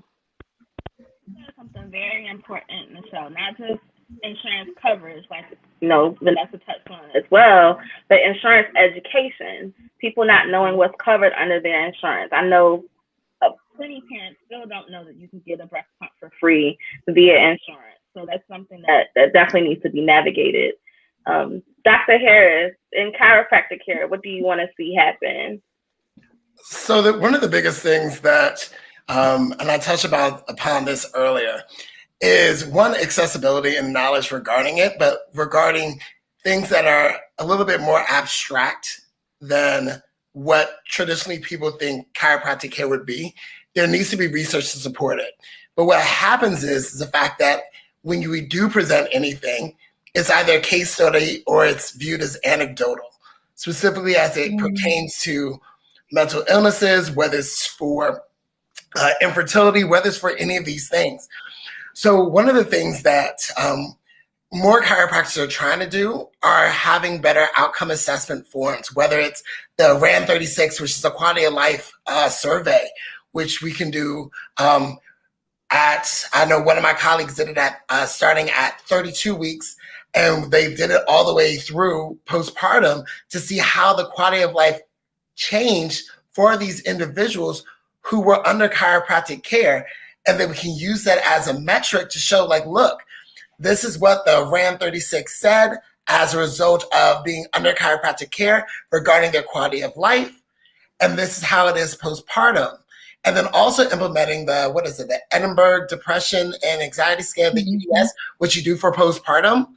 That's something very important, Michelle. Not just insurance coverage, like Vanessa touched on as well, but insurance education. People not knowing what's covered under their insurance. I know plenty parents still don't know that you can get a breast pump for free via insurance. So that's something that definitely needs to be navigated. Dr. Harris, in chiropractic care, what do you want to see happen? So one of the biggest things that, and I touched upon this earlier, is one, accessibility and knowledge regarding it, but regarding things that are a little bit more abstract than what traditionally people think chiropractic care would be. There needs to be research to support it. But what happens is the fact that when we do present anything, it's either a case study or it's viewed as anecdotal, specifically as it pertains to mental illnesses, whether it's for infertility, whether it's for any of these things. So one of the things that more chiropractors are trying to do are having better outcome assessment forms, whether it's the RAND 36, which is a quality of life survey, which we can do I know one of my colleagues did it at starting at 32 weeks, and they did it all the way through postpartum to see how the quality of life changed for these individuals who were under chiropractic care. And then we can use that as a metric to show, like, look, this is what the RAND 36 said as a result of being under chiropractic care regarding their quality of life. And this is how it is postpartum. And then also implementing the Edinburgh Depression and Anxiety Scale, the EDS, which you do for postpartum,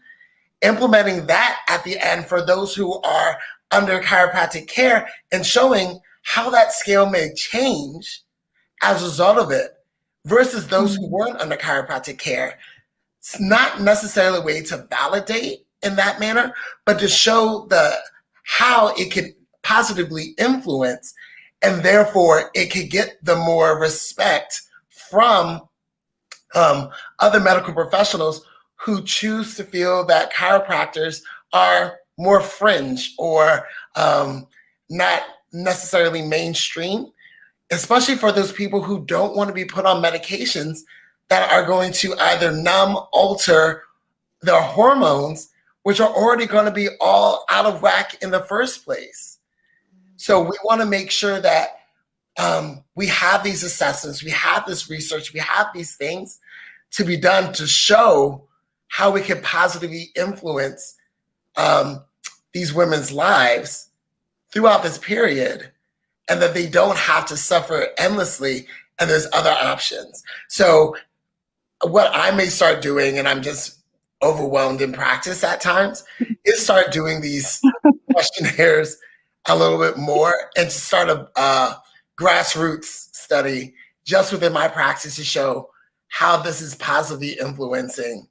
implementing that at the end for those who are under chiropractic care and showing how that scale may change as a result of it versus those who weren't under chiropractic care. It's not necessarily a way to validate in that manner, but to show how it could positively influence, and therefore it could get the more respect from other medical professionals who choose to feel that chiropractors are more fringe or not necessarily mainstream, especially for those people who don't want to be put on medications that are going to either numb, alter their hormones, which are already going to be all out of whack in the first place. So we want to make sure that we have these assessments, we have this research, we have these things to be done to show how we can positively influence these women's lives throughout this period, and that they don't have to suffer endlessly, and there's other options. So what I may start doing, and I'm just overwhelmed in practice at times, is start doing these questionnaires a little bit more and to start a grassroots study just within my practice to show how this is positively influencing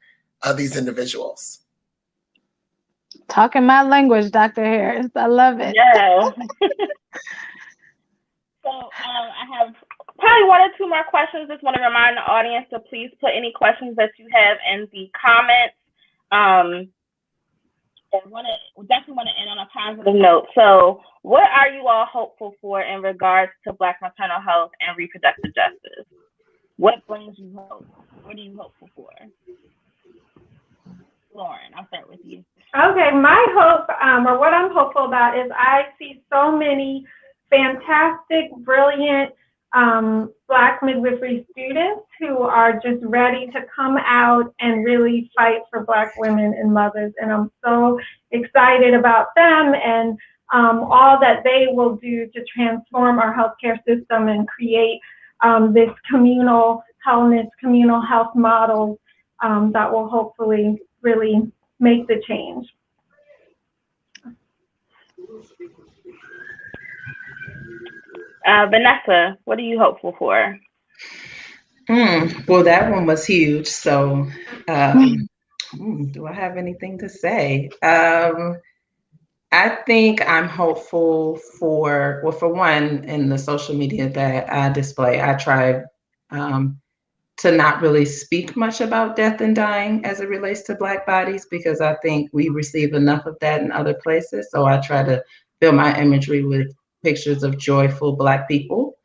these individuals. Talking my language, Dr. Harris. I love it. Yeah. So I have probably one or two more questions. Just want to remind the audience to please put any questions that you have in the comments. We definitely want to end on a positive note. So what are you all hopeful for in regards to Black maternal health and reproductive justice? What brings you hope? What are you hopeful for? Lauren, I'll start with you. Okay, my hope, or what I'm hopeful about, is I see so many fantastic, brilliant Black midwifery students who are just ready to come out and really fight for Black women and mothers. And I'm so excited about them and all that they will do to transform our healthcare system and create this communal wellness, communal health model that will hopefully really make the change. Vanessa, what are you hopeful for? Well, that one was huge. So do I have anything to say? I think I'm hopeful for one, in the social media that I display. I try to not really speak much about death and dying as it relates to Black bodies, because I think we receive enough of that in other places. So I try to fill my imagery with pictures of joyful Black people.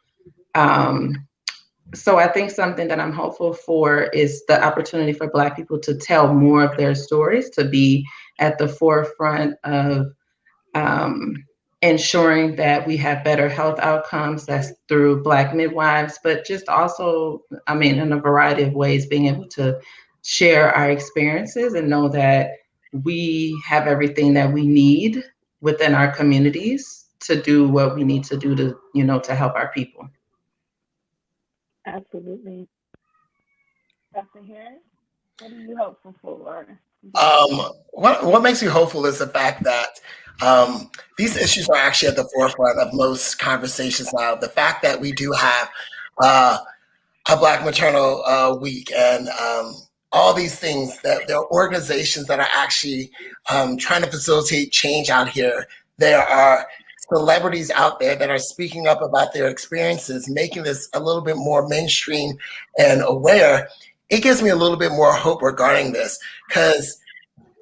So I think something that I'm hopeful for is the opportunity for Black people to tell more of their stories, to be at the forefront of um, ensuring that we have better health outcomes. That's through Black midwives, but just also, I mean, in a variety of ways, being able to share our experiences and know that we have everything that we need within our communities to do what we need to do to, to help our people. Absolutely. Dr. Harris, what are you hopeful for? What makes me hopeful is the fact that these issues are actually at the forefront of most conversations now. The fact that we do have uh, a Black Maternal Week and all these things, that there are organizations that are actually trying to facilitate change out here. There are celebrities out there that are speaking up about their experiences, making this a little bit more mainstream and aware. It gives me a little bit more hope regarding this, because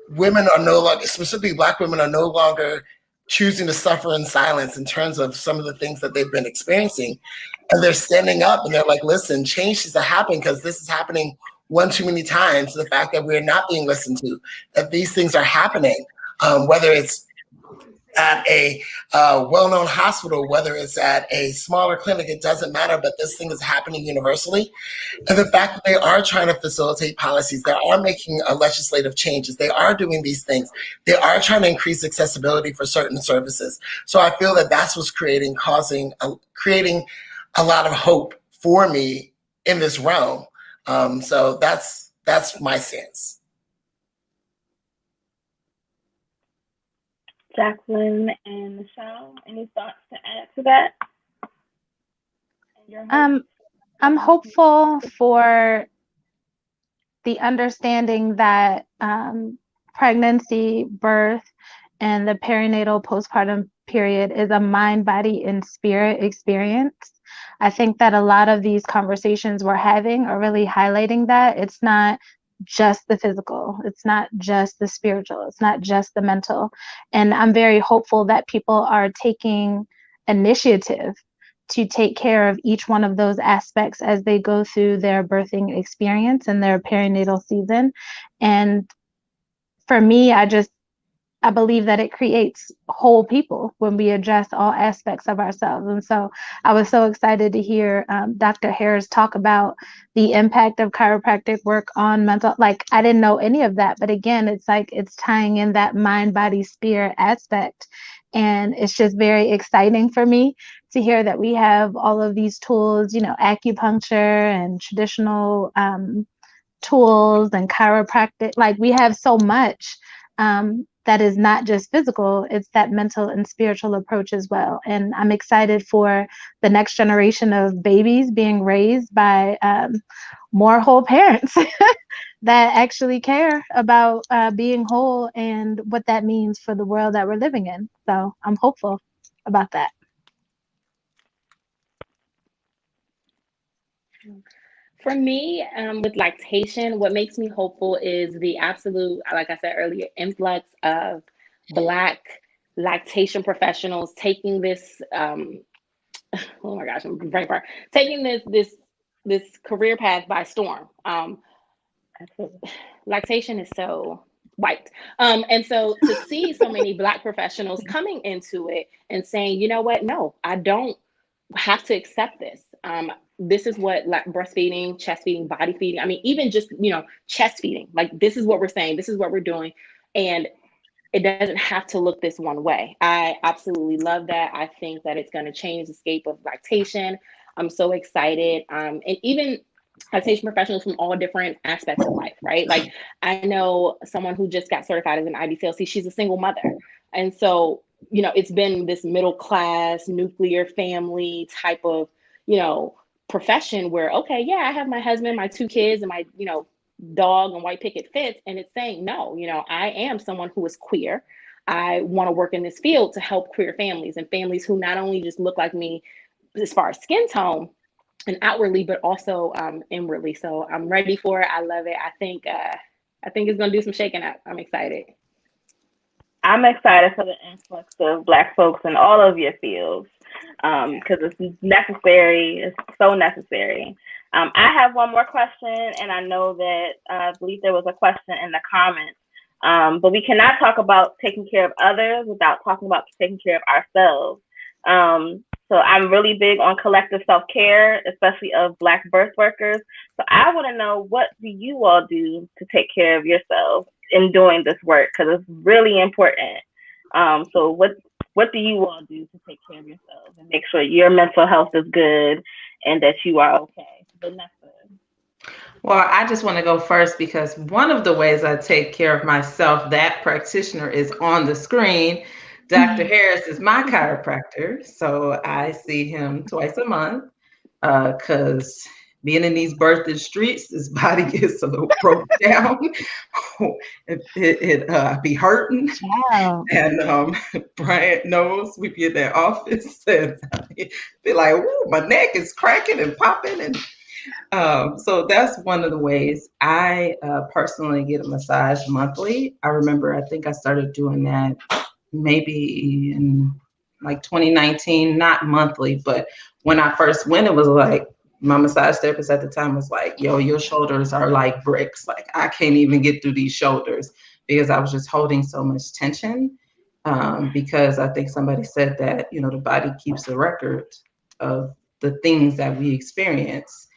women are no longer, specifically Black women, are no longer choosing to suffer in silence in terms of some of the things that they've been experiencing. And they're standing up and they're like, listen, change needs to happen because this is happening one too many times. The fact that we're not being listened to, that these things are happening, whether it's at a well-known hospital, whether it's at a smaller clinic, it doesn't matter, but this thing is happening universally. And the fact that they are trying to facilitate policies, they are making legislative changes, they are doing these things, they are trying to increase accessibility for certain services. So I feel that that's what's creating a lot of hope for me in this realm. So that's my stance. Jacqueline and Michelle, any thoughts to add to that? I'm hopeful for the understanding that pregnancy, birth, and the perinatal postpartum period is a mind, body, and spirit experience. I think that a lot of these conversations we're having are really highlighting that it's not just the physical, it's not just the spiritual, it's not just the mental. And I'm very hopeful that people are taking initiative to take care of each one of those aspects as they go through their birthing experience and their perinatal season. And for me, I believe that it creates whole people when we address all aspects of ourselves. And so I was so excited to hear Dr. Harris talk about the impact of chiropractic work on mental. Like, I didn't know any of that, but again, it's like it's tying in that mind, body, spirit aspect. And it's just very exciting for me to hear that we have all of these tools, acupuncture and traditional tools and chiropractic. Like, we have so much that is not just physical, it's that mental and spiritual approach as well. And I'm excited for the next generation of babies being raised by more whole parents that actually care about being whole and what that means for the world that we're living in. So I'm hopeful about that. For me, with lactation, what makes me hopeful is the absolute, like I said earlier, influx of Black lactation professionals taking this. Oh my gosh, I'm very far. Taking this career path by storm. Lactation is so white, and so to see so many Black professionals coming into it and saying, you know what, no, I don't have to accept this. This is what breastfeeding, chest feeding, body feeding. I mean, even just, chest feeding, like this is what we're saying, this is what we're doing. And it doesn't have to look this one way. I absolutely love that. I think that it's going to change the scape of lactation. I'm so excited. And even lactation professionals from all different aspects of life, right? Like, I know someone who just got certified as an IBCLC, she's a single mother. And so, it's been this middle class, nuclear family type of, profession where, okay, yeah, I have my husband, my 2 kids, and my, dog and white picket fence. And it's saying, no, I am someone who is queer. I want to work in this field to help queer families and families who not only just look like me as far as skin tone, and outwardly, but also inwardly. So I'm ready for it. I love it. I think it's gonna do some shaking up. I'm excited. I'm excited for the influx of Black folks in all of your fields because it's necessary. It's so necessary. I have one more question, and I know that I believe there was a question in the comments, but we cannot talk about taking care of others without talking about taking care of ourselves. So I'm really big on collective self-care, especially of Black birth workers. So I want to know, what do you all do to take care of yourselves in doing this work, because it's really important. So what do you all do to take care of yourselves and make sure your mental health is good and that you are okay? Vanessa. Well, I just want to go first because one of the ways I take care of myself, that practitioner is on the screen. Dr. Harris is my chiropractor, so I see him twice a month because being in these birthing streets, his body gets a little broke down. It be hurting. Wow. And Bryant knows we be in that office and be like, "Ooh, my neck is cracking and popping." And so that's one of the ways. I personally get a massage monthly. I remember, I think I started doing that maybe in like 2019, not monthly, but when I first went, it was like, my massage therapist at the time was like, "Yo, your shoulders are like bricks. Like, I can't even get through these shoulders," because I was just holding so much tension. Because I think somebody said that, the body keeps a record of the things that we experience.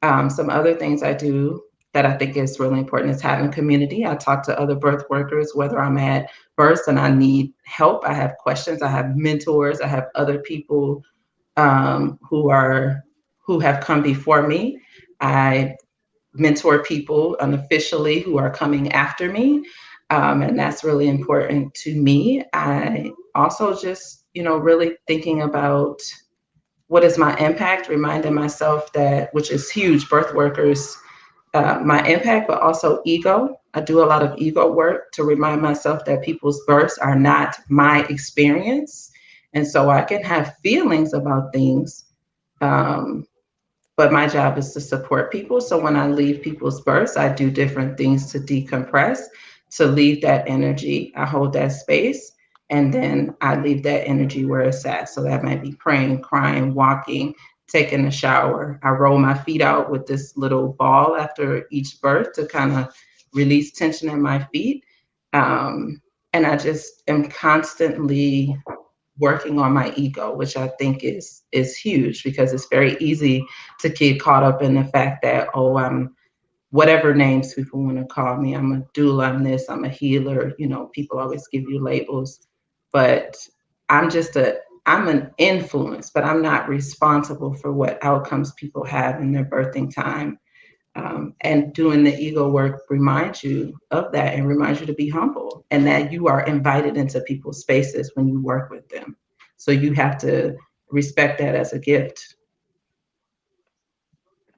Some other things I do that I think is really important is having community. I talk to other birth workers, whether I'm at birth and I need help, I have questions, I have mentors, I have other people who have come before me. I mentor people unofficially who are coming after me, and that's really important to me. I also just, really thinking about what is my impact, reminding myself that, which is huge, birth workers, my impact, but also ego. I do a lot of ego work to remind myself that people's births are not my experience. And so I can have feelings about things, um, but my job is to support people. So when I leave people's births, I do different things to decompress, to leave that energy. I hold that space, and then I leave that energy where it's at. So that might be praying, crying, walking, taking a shower. I roll my feet out with this little ball after each birth to kind of release tension in my feet. And I just am constantly working on my ego, which I think is huge, because it's very easy to get caught up in the fact that, oh, I'm whatever names people want to call me. I'm a doula, I'm this, I'm a healer. People always give you labels, but I'm an influence, but I'm not responsible for what outcomes people have in their birthing time. And doing the ego work reminds you of that and reminds you to be humble and that you are invited into people's spaces when you work with them. So you have to respect that as a gift.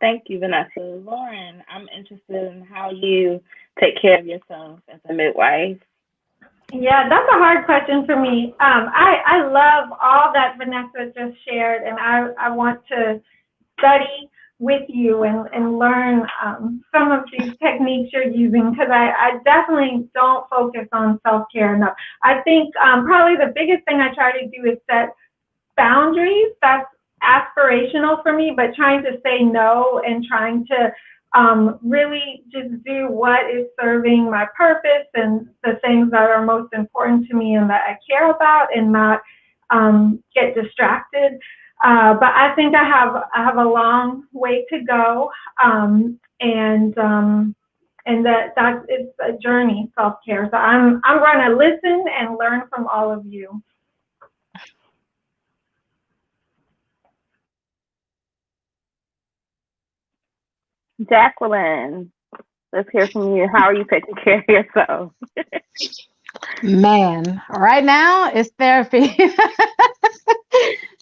Thank you, Vanessa. Lauren, I'm interested in how you take care of yourself as a midwife. Yeah, that's a hard question for me. I love all that Vanessa just shared, and I want to study with you and learn some of these techniques you're using, because I definitely don't focus on self-care enough. I think probably the biggest thing I try to do is set boundaries. That's aspirational for me, but trying to say no and trying to really just do what is serving my purpose and the things that are most important to me and that I care about, and not get distracted. But I think I have a long way to go, and that it's a journey, self-care. So I'm going to listen and learn from all of you. Jacqueline, let's hear from you. How are you taking care of yourself? Man, right now it's therapy.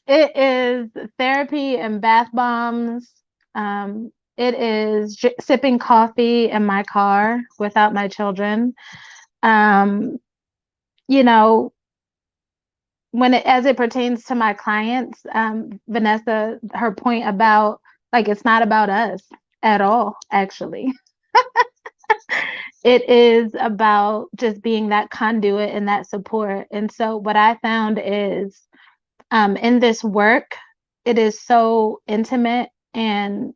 It is therapy and bath bombs. It is sipping coffee in my car without my children. Um, you know, as it pertains to my clients, Vanessa, her point about Like, it's not about us at all, actually. It is about just being that conduit and that support. And so what I found is, in this work, it is so intimate and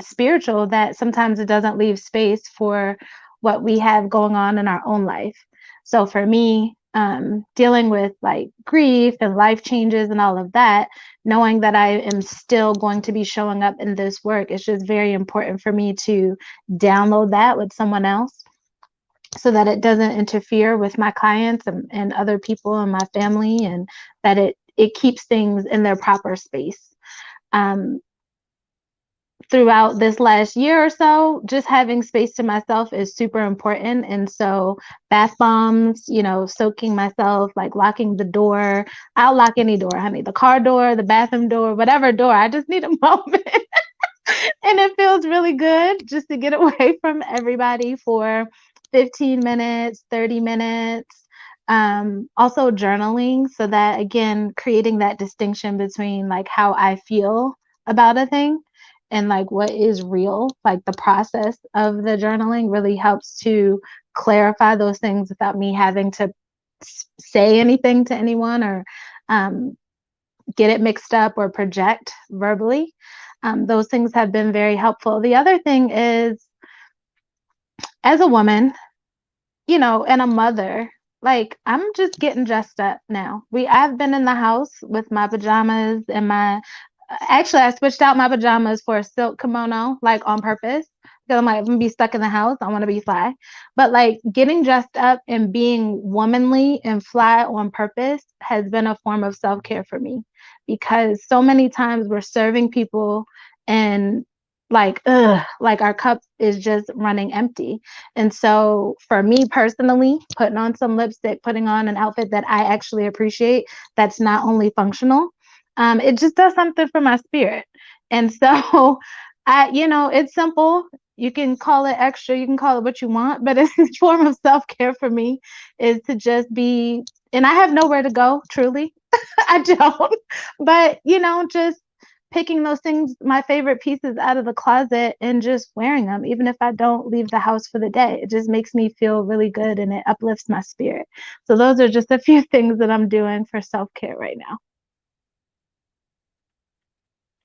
spiritual that sometimes it doesn't leave space for what we have going on in our own life. So for me, dealing with like grief and life changes and all of that, knowing that I am still going to be showing up in this work, it's just very important for me to download that with someone else so that it doesn't interfere with my clients and other people in my family, and that it keeps things in their proper space. Throughout this last year or so, just having space to myself is super important. And so bath bombs, soaking myself, like locking the door. I'll lock any door, honey, the car door, the bathroom door, whatever door. I just need a moment. And it feels really good just to get away from everybody for 15 minutes, 30 minutes. Also journaling, so that, again, creating that distinction between like how I feel about a thing and like what is real, like the process of the journaling really helps to clarify those things without me having to say anything to anyone or get it mixed up or project verbally. Those things have been very helpful. The other thing is, as a woman, and a mother, like, I'm just getting dressed up now. I've been in the house with my pajamas and actually, I switched out my pajamas for a silk kimono, like on purpose, because I'm like, I'm gonna be stuck in the house. I want to be fly. But like getting dressed up and being womanly and fly on purpose has been a form of self-care for me, because so many times we're serving people and like our cup is just running empty. And so for me personally, putting on some lipstick, putting on an outfit that I actually appreciate, that's not only functional, it just does something for my spirit. And so it's simple. You can call it extra, you can call it what you want, but it's a form of self-care for me, is to just be, and I have nowhere to go, truly. I don't. But just picking those things, my favorite pieces out of the closet, and just wearing them, even if I don't leave the house for the day. It just makes me feel really good and it uplifts my spirit. So those are just a few things that I'm doing for self-care right now.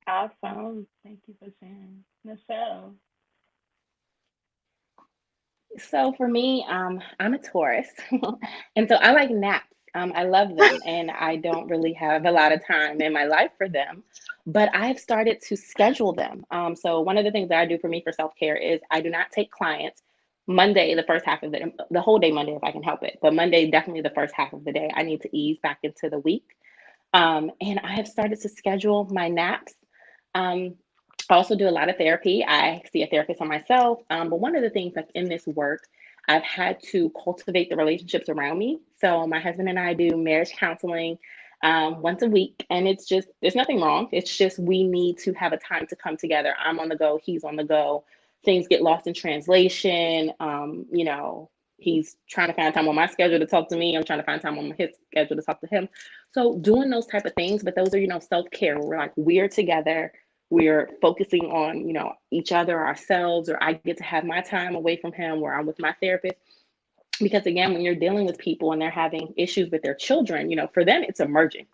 Awesome. Thank you for sharing. Michelle. So for me, I'm a Taurus, and so I like naps. I love them, and I don't really have a lot of time in my life for them, but I've started to schedule them. So one of the things that I do for me for self-care is I do not take clients Monday, the first half of the whole day Monday if I can help it, but Monday definitely the first half of the day. I need to ease back into the week, and I have started to schedule my naps. Um, I also do a lot of therapy. I see a therapist on myself. But one of the things, like in this work, I've had to cultivate the relationships around me. So my husband and I do marriage counseling once a week, and there's nothing wrong. It's just we need to have a time to come together. I'm on the go, he's on the go. Things get lost in translation. He's trying to find time on my schedule to talk to me. I'm trying to find time on his schedule to talk to him. So doing those type of things, but those are, self-care. We're like, we're together, we're focusing on each other, ourselves, or I get to have my time away from him where I'm with my therapist. Because again, when you're dealing with people and they're having issues with their children, for them it's emerging.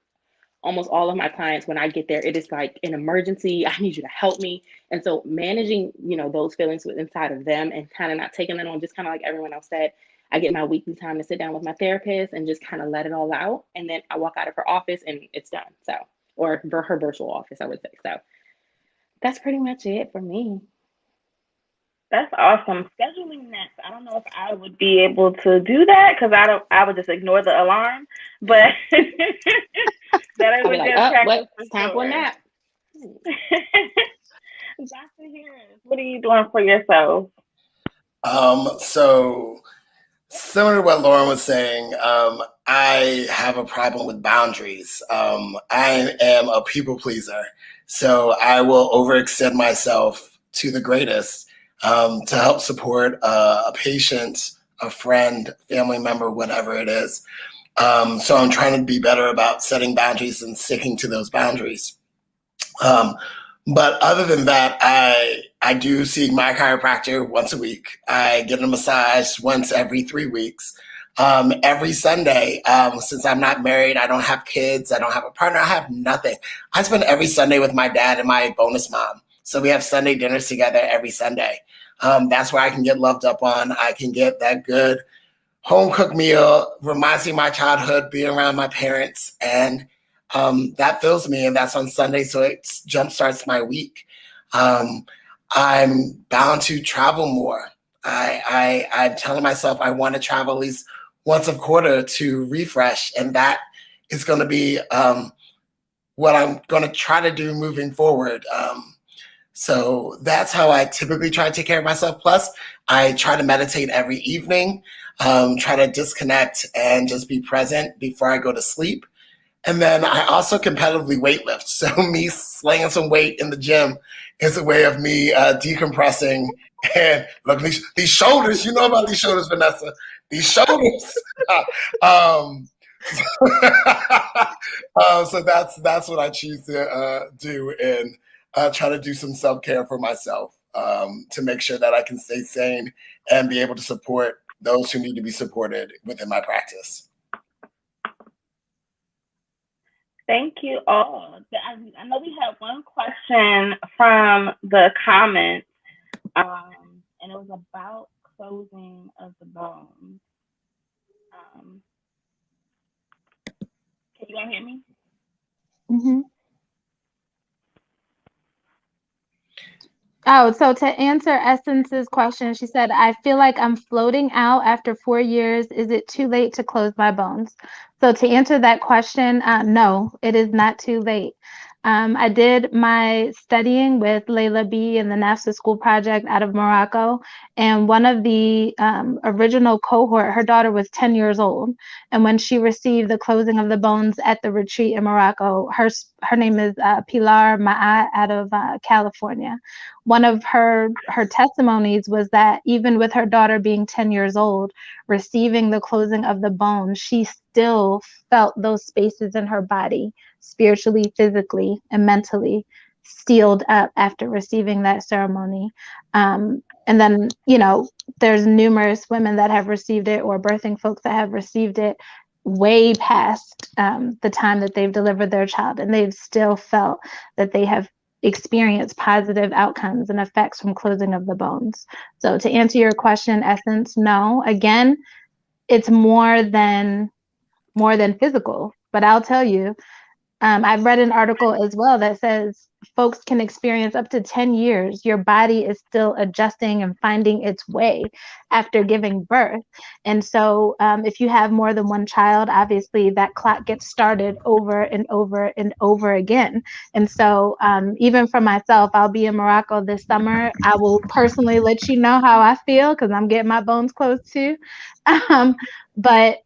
Almost all of my clients, when I get there, it is like an emergency. I need you to help me. And so managing those feelings inside of them and kind of not taking them on, just kind of like everyone else said, I get my weekly time to sit down with my therapist and just kind of let it all out, and then I walk out of her office and it's done. So, or her virtual office, I would say. So that's pretty much it for me. That's awesome. Scheduling naps. I don't know if I would be able to do that because I would just ignore the alarm. But that is I'll a be like, good practice what? for It's time for a sure. nap. Dr. Harris, what are you doing for yourself? So similar to what Lauren was saying, I have a problem with boundaries. I am a people pleaser, so I will overextend myself to the greatest to help support a patient, a friend, family member, whatever it is. So I'm trying to be better about setting boundaries and sticking to those boundaries. But other than that, I do see my chiropractor once a week. I get a massage once every 3 weeks. Every Sunday, since I'm not married, I don't have kids, I don't have a partner, I have nothing. I spend every Sunday with my dad and my bonus mom. So we have Sunday dinners together every Sunday. That's where I can get loved up on. I can get that good home cooked meal, reminds me of my childhood, being around my parents, and that fills me. And that's on Sunday, so it jumpstarts my week. I'm bound to travel more. I'm telling myself I want to travel at least once a quarter to refresh, and that is going to be what I'm going to try to do moving forward. So that's how I typically try to take care of myself. Plus, I try to meditate every evening, try to disconnect and just be present before I go to sleep. And then I also competitively weightlift. So me slinging some weight in the gym is a way of me decompressing. And look, these shoulders, you know about these shoulders, Vanessa. These shoulders. So that's what I choose to do, and try to do some self-care for myself, to make sure that I can stay sane and be able to support those who need to be supported within my practice. Thank you all. I know we had one question from the comments, and it was about closing of the bones. Can you all hear me? Mm-hmm. Oh, so to answer Essence's question, she said, I feel like I'm floating out after 4 years. Is it too late to close my bones? So to answer that question, no, it is not too late. I did my studying with Layla B in the NAFSA School Project out of Morocco. And one of the original cohort, her daughter was 10 years old. And when she received the closing of the bones at the retreat in Morocco, her name is Pilar Ma'a out of California. One of her testimonies was that even with her daughter being 10 years old, receiving the closing of the bones, she still felt those spaces in her body, spiritually, physically, and mentally, sealed up after receiving that ceremony. And then, there's numerous women that have received it, or birthing folks that have received it way past the time that they've delivered their child, and they've still felt that they have experience positive outcomes and effects from closing of the bones. So to answer your question, Essence, no. Again, it's more than physical, but I'll tell you, I've read an article as well that says folks can experience up to 10 years. Your body is still adjusting and finding its way after giving birth. And so if you have more than one child, obviously that clock gets started over and over and over again. And so even for myself, I'll be in Morocco this summer. I will personally let you know how I feel, because I'm getting my bones closed too. But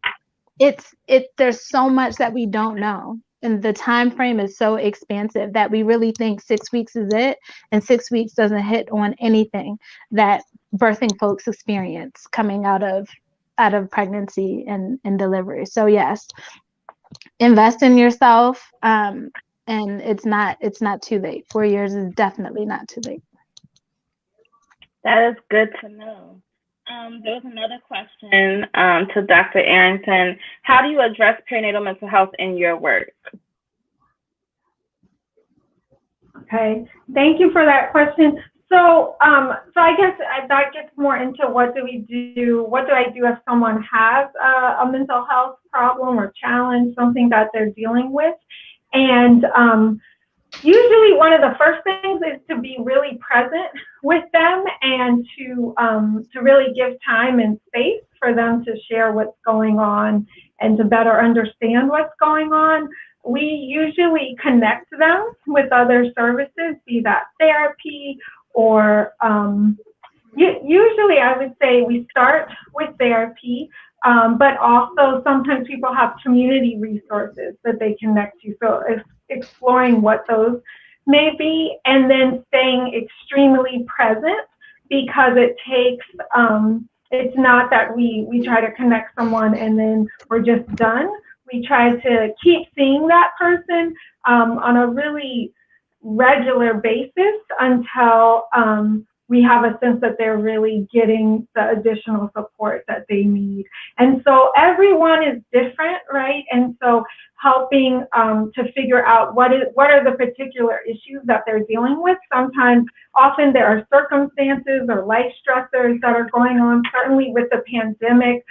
there's so much that we don't know. And the time frame is so expansive that we really think 6 weeks is it, and 6 weeks doesn't hit on anything that birthing folks experience coming out of pregnancy and delivery. So yes, invest in yourself, and it's not too late. 4 years is definitely not too late. That is good to know. There was another question to Dr. Arrington. How do you address perinatal mental health in your work? Okay, thank you for that question. So, I guess that gets more into what do we do? What do I do if someone has a mental health problem or challenge, something that they're dealing with? And usually one of the first things is to be really present with them, and to really give time and space for them to share what's going on and to better understand what's going on. We usually connect them with other services, be that therapy or usually I would say we start with therapy, but also sometimes people have community resources that they connect to. So exploring what those may be, and then staying extremely present, because it takes, it's not that we try to connect someone and then we're just done. We try to keep seeing that person on a really regular basis until we have a sense that they're really getting the additional support that they need. And so everyone is different, right? And so helping to figure out what are the particular issues that they're dealing with. Sometimes, often there are circumstances or life stressors that are going on. Certainly with the pandemic,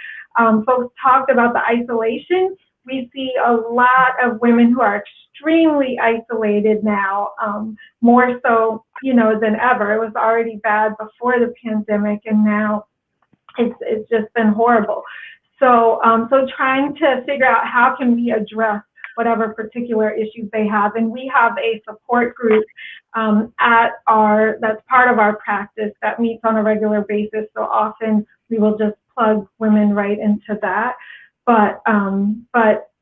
folks talked about the isolation. We see a lot of women who are extremely isolated now, more so, than ever. It was already bad before the pandemic, and now it's just been horrible. So, so trying to figure out how can we address whatever particular issues they have, and we have a support group that's part of our practice that meets on a regular basis. So often we will just plug women right into that. But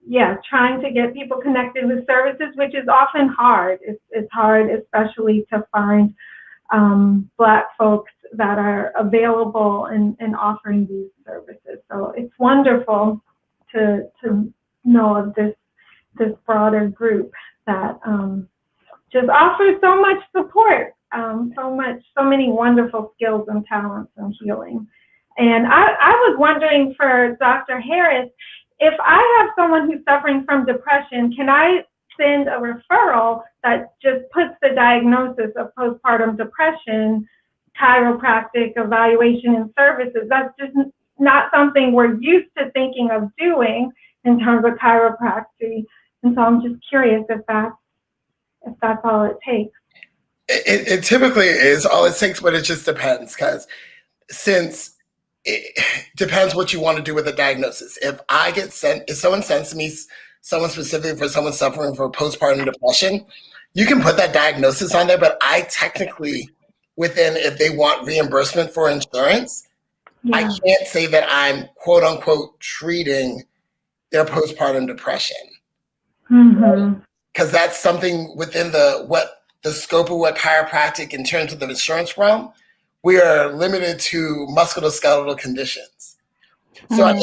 yeah, trying to get people connected with services, which is often hard. It's hard, especially to find Black folks that are available and offering these services. So it's wonderful to know of this broader group that just offers so much support, so many wonderful skills and talents and healing. And I was wondering for Dr. Harris, if I have someone who's suffering from depression, can I send a referral that just puts the diagnosis of postpartum depression, chiropractic evaluation and services? That's just not something we're used to thinking of doing in terms of chiropractic. And so I'm just curious if that's all it takes. It typically is all it takes, but it just depends, because since it depends what you want to do with the diagnosis. If someone sends me someone specific for someone suffering from postpartum depression, you can put that diagnosis on there, but I technically, if they want reimbursement for insurance, I can't say that I'm quote unquote treating their postpartum depression. Because that's something within the scope of what chiropractic in terms of the insurance realm, we are limited to musculoskeletal conditions. So I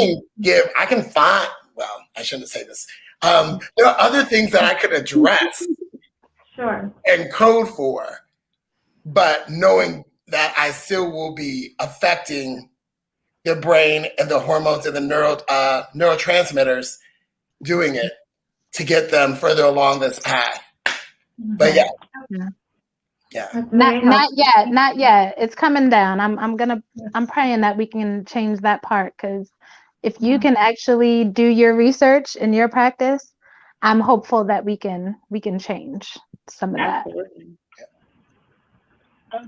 can find, well, I shouldn't say this. There are other things that I could address and code for, but knowing that I still will be affecting their brain and the hormones and the neurotransmitters doing it to get them further along this path. But yeah. Not yet. It's coming down. I'm praying that we can change that part, because if you can actually do your research in your practice, I'm hopeful that we can change some of that.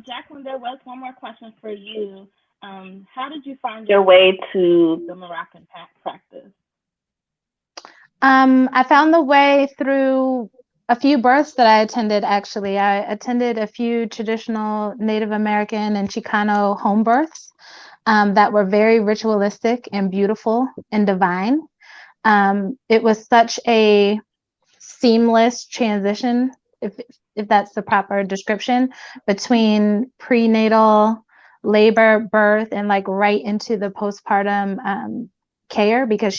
Jacqueline, there was one more question for you. How did you find your way to the Moroccan practice? I found the way through a few births that I attended, actually. I attended a few traditional Native American and Chicano home births that were very ritualistic and beautiful and divine. It was such a seamless transition, if that's the proper description, between prenatal, labor, birth, and like right into the postpartum care, because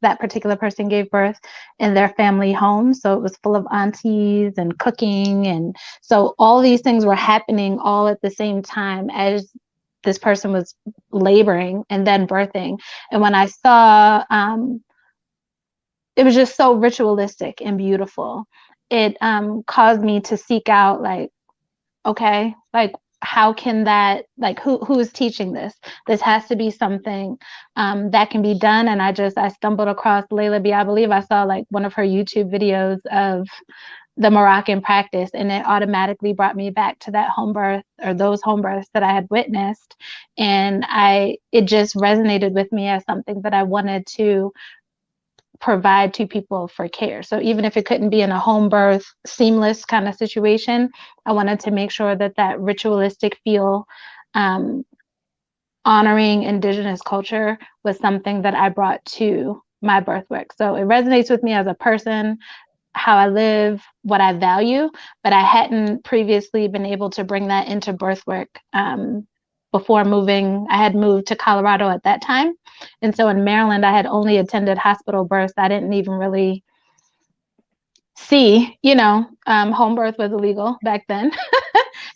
that particular person gave birth in their family home. So it was full of aunties and cooking. And so all these things were happening all at the same time as this person was laboring and then birthing. And when I saw, it was just so ritualistic and beautiful. It caused me to seek out, like, okay, like, how can that, like, who is teaching this? This has to be something that can be done. And I stumbled across Layla B. I believe I saw like one of her YouTube videos of the Moroccan practice, and it automatically brought me back to that home birth, or those home births that I had witnessed. And it just resonated with me as something that I wanted to provide to people for care. So even if it couldn't be in a home birth, seamless kind of situation, I wanted to make sure that ritualistic feel, honoring Indigenous culture, was something that I brought to my birth work. So it resonates with me as a person, how I live, what I value, but I hadn't previously been able to bring that into birth work before moving. I had moved to Colorado at that time. And so in Maryland, I had only attended hospital births. I didn't even really see, home birth was illegal back then.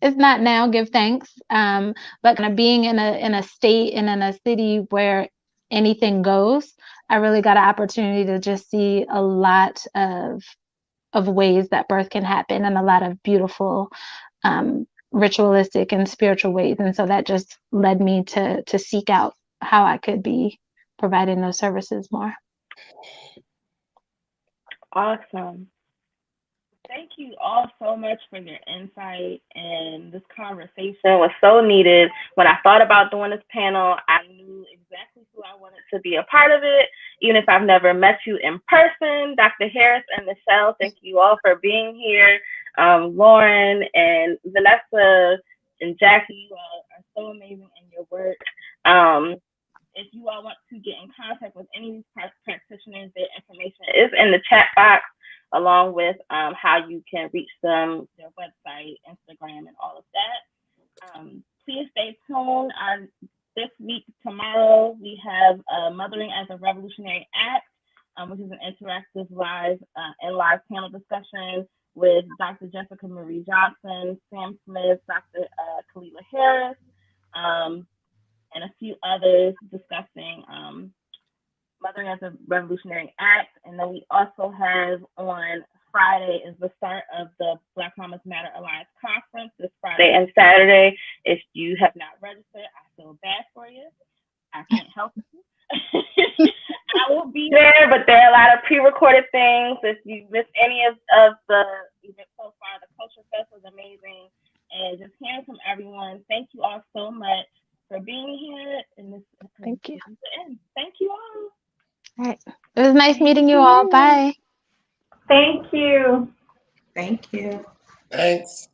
It's not now, give thanks. But kind of being in a state and in a city where anything goes, I really got an opportunity to just see a lot of ways that birth can happen and a lot of beautiful ritualistic and spiritual ways. And so that just led me to seek out how I could be providing those services more. Awesome. Thank you all so much for your insight, and this conversation was so needed. When I thought about doing this panel, I knew exactly who I wanted to be a part of it, even if I've never met you in person. Dr. Harris and Michelle, thank you all for being here. Lauren and Vanessa and Jackie, you all are so amazing in your work. If you all want to get in contact with any of these practitioners, their information is in the chat box, along with how you can reach them, their website, Instagram, and all of that. Please stay tuned. This week, tomorrow, we have Mothering as a Revolutionary Act, which is an interactive live panel discussion with Dr. Jessica Marie Johnson, Sam Smith, Dr. Kalila Harris, and a few others discussing Mothering as a Revolutionary Act. And then we also have on Friday is the start of the Black Mamas Matter Alliance Conference this Friday and Saturday. If you have not registered, I feel bad for you. I can't help you. I will be there, but there are a lot of pre-recorded things. If you missed any of the events so far, the Culture Fest was amazing. And just hearing from everyone, thank you all so much for being here. And Thank you. This is the end. Thank you all. All right. It was nice meeting you all. Bye. Thank you. Thank you. Thanks.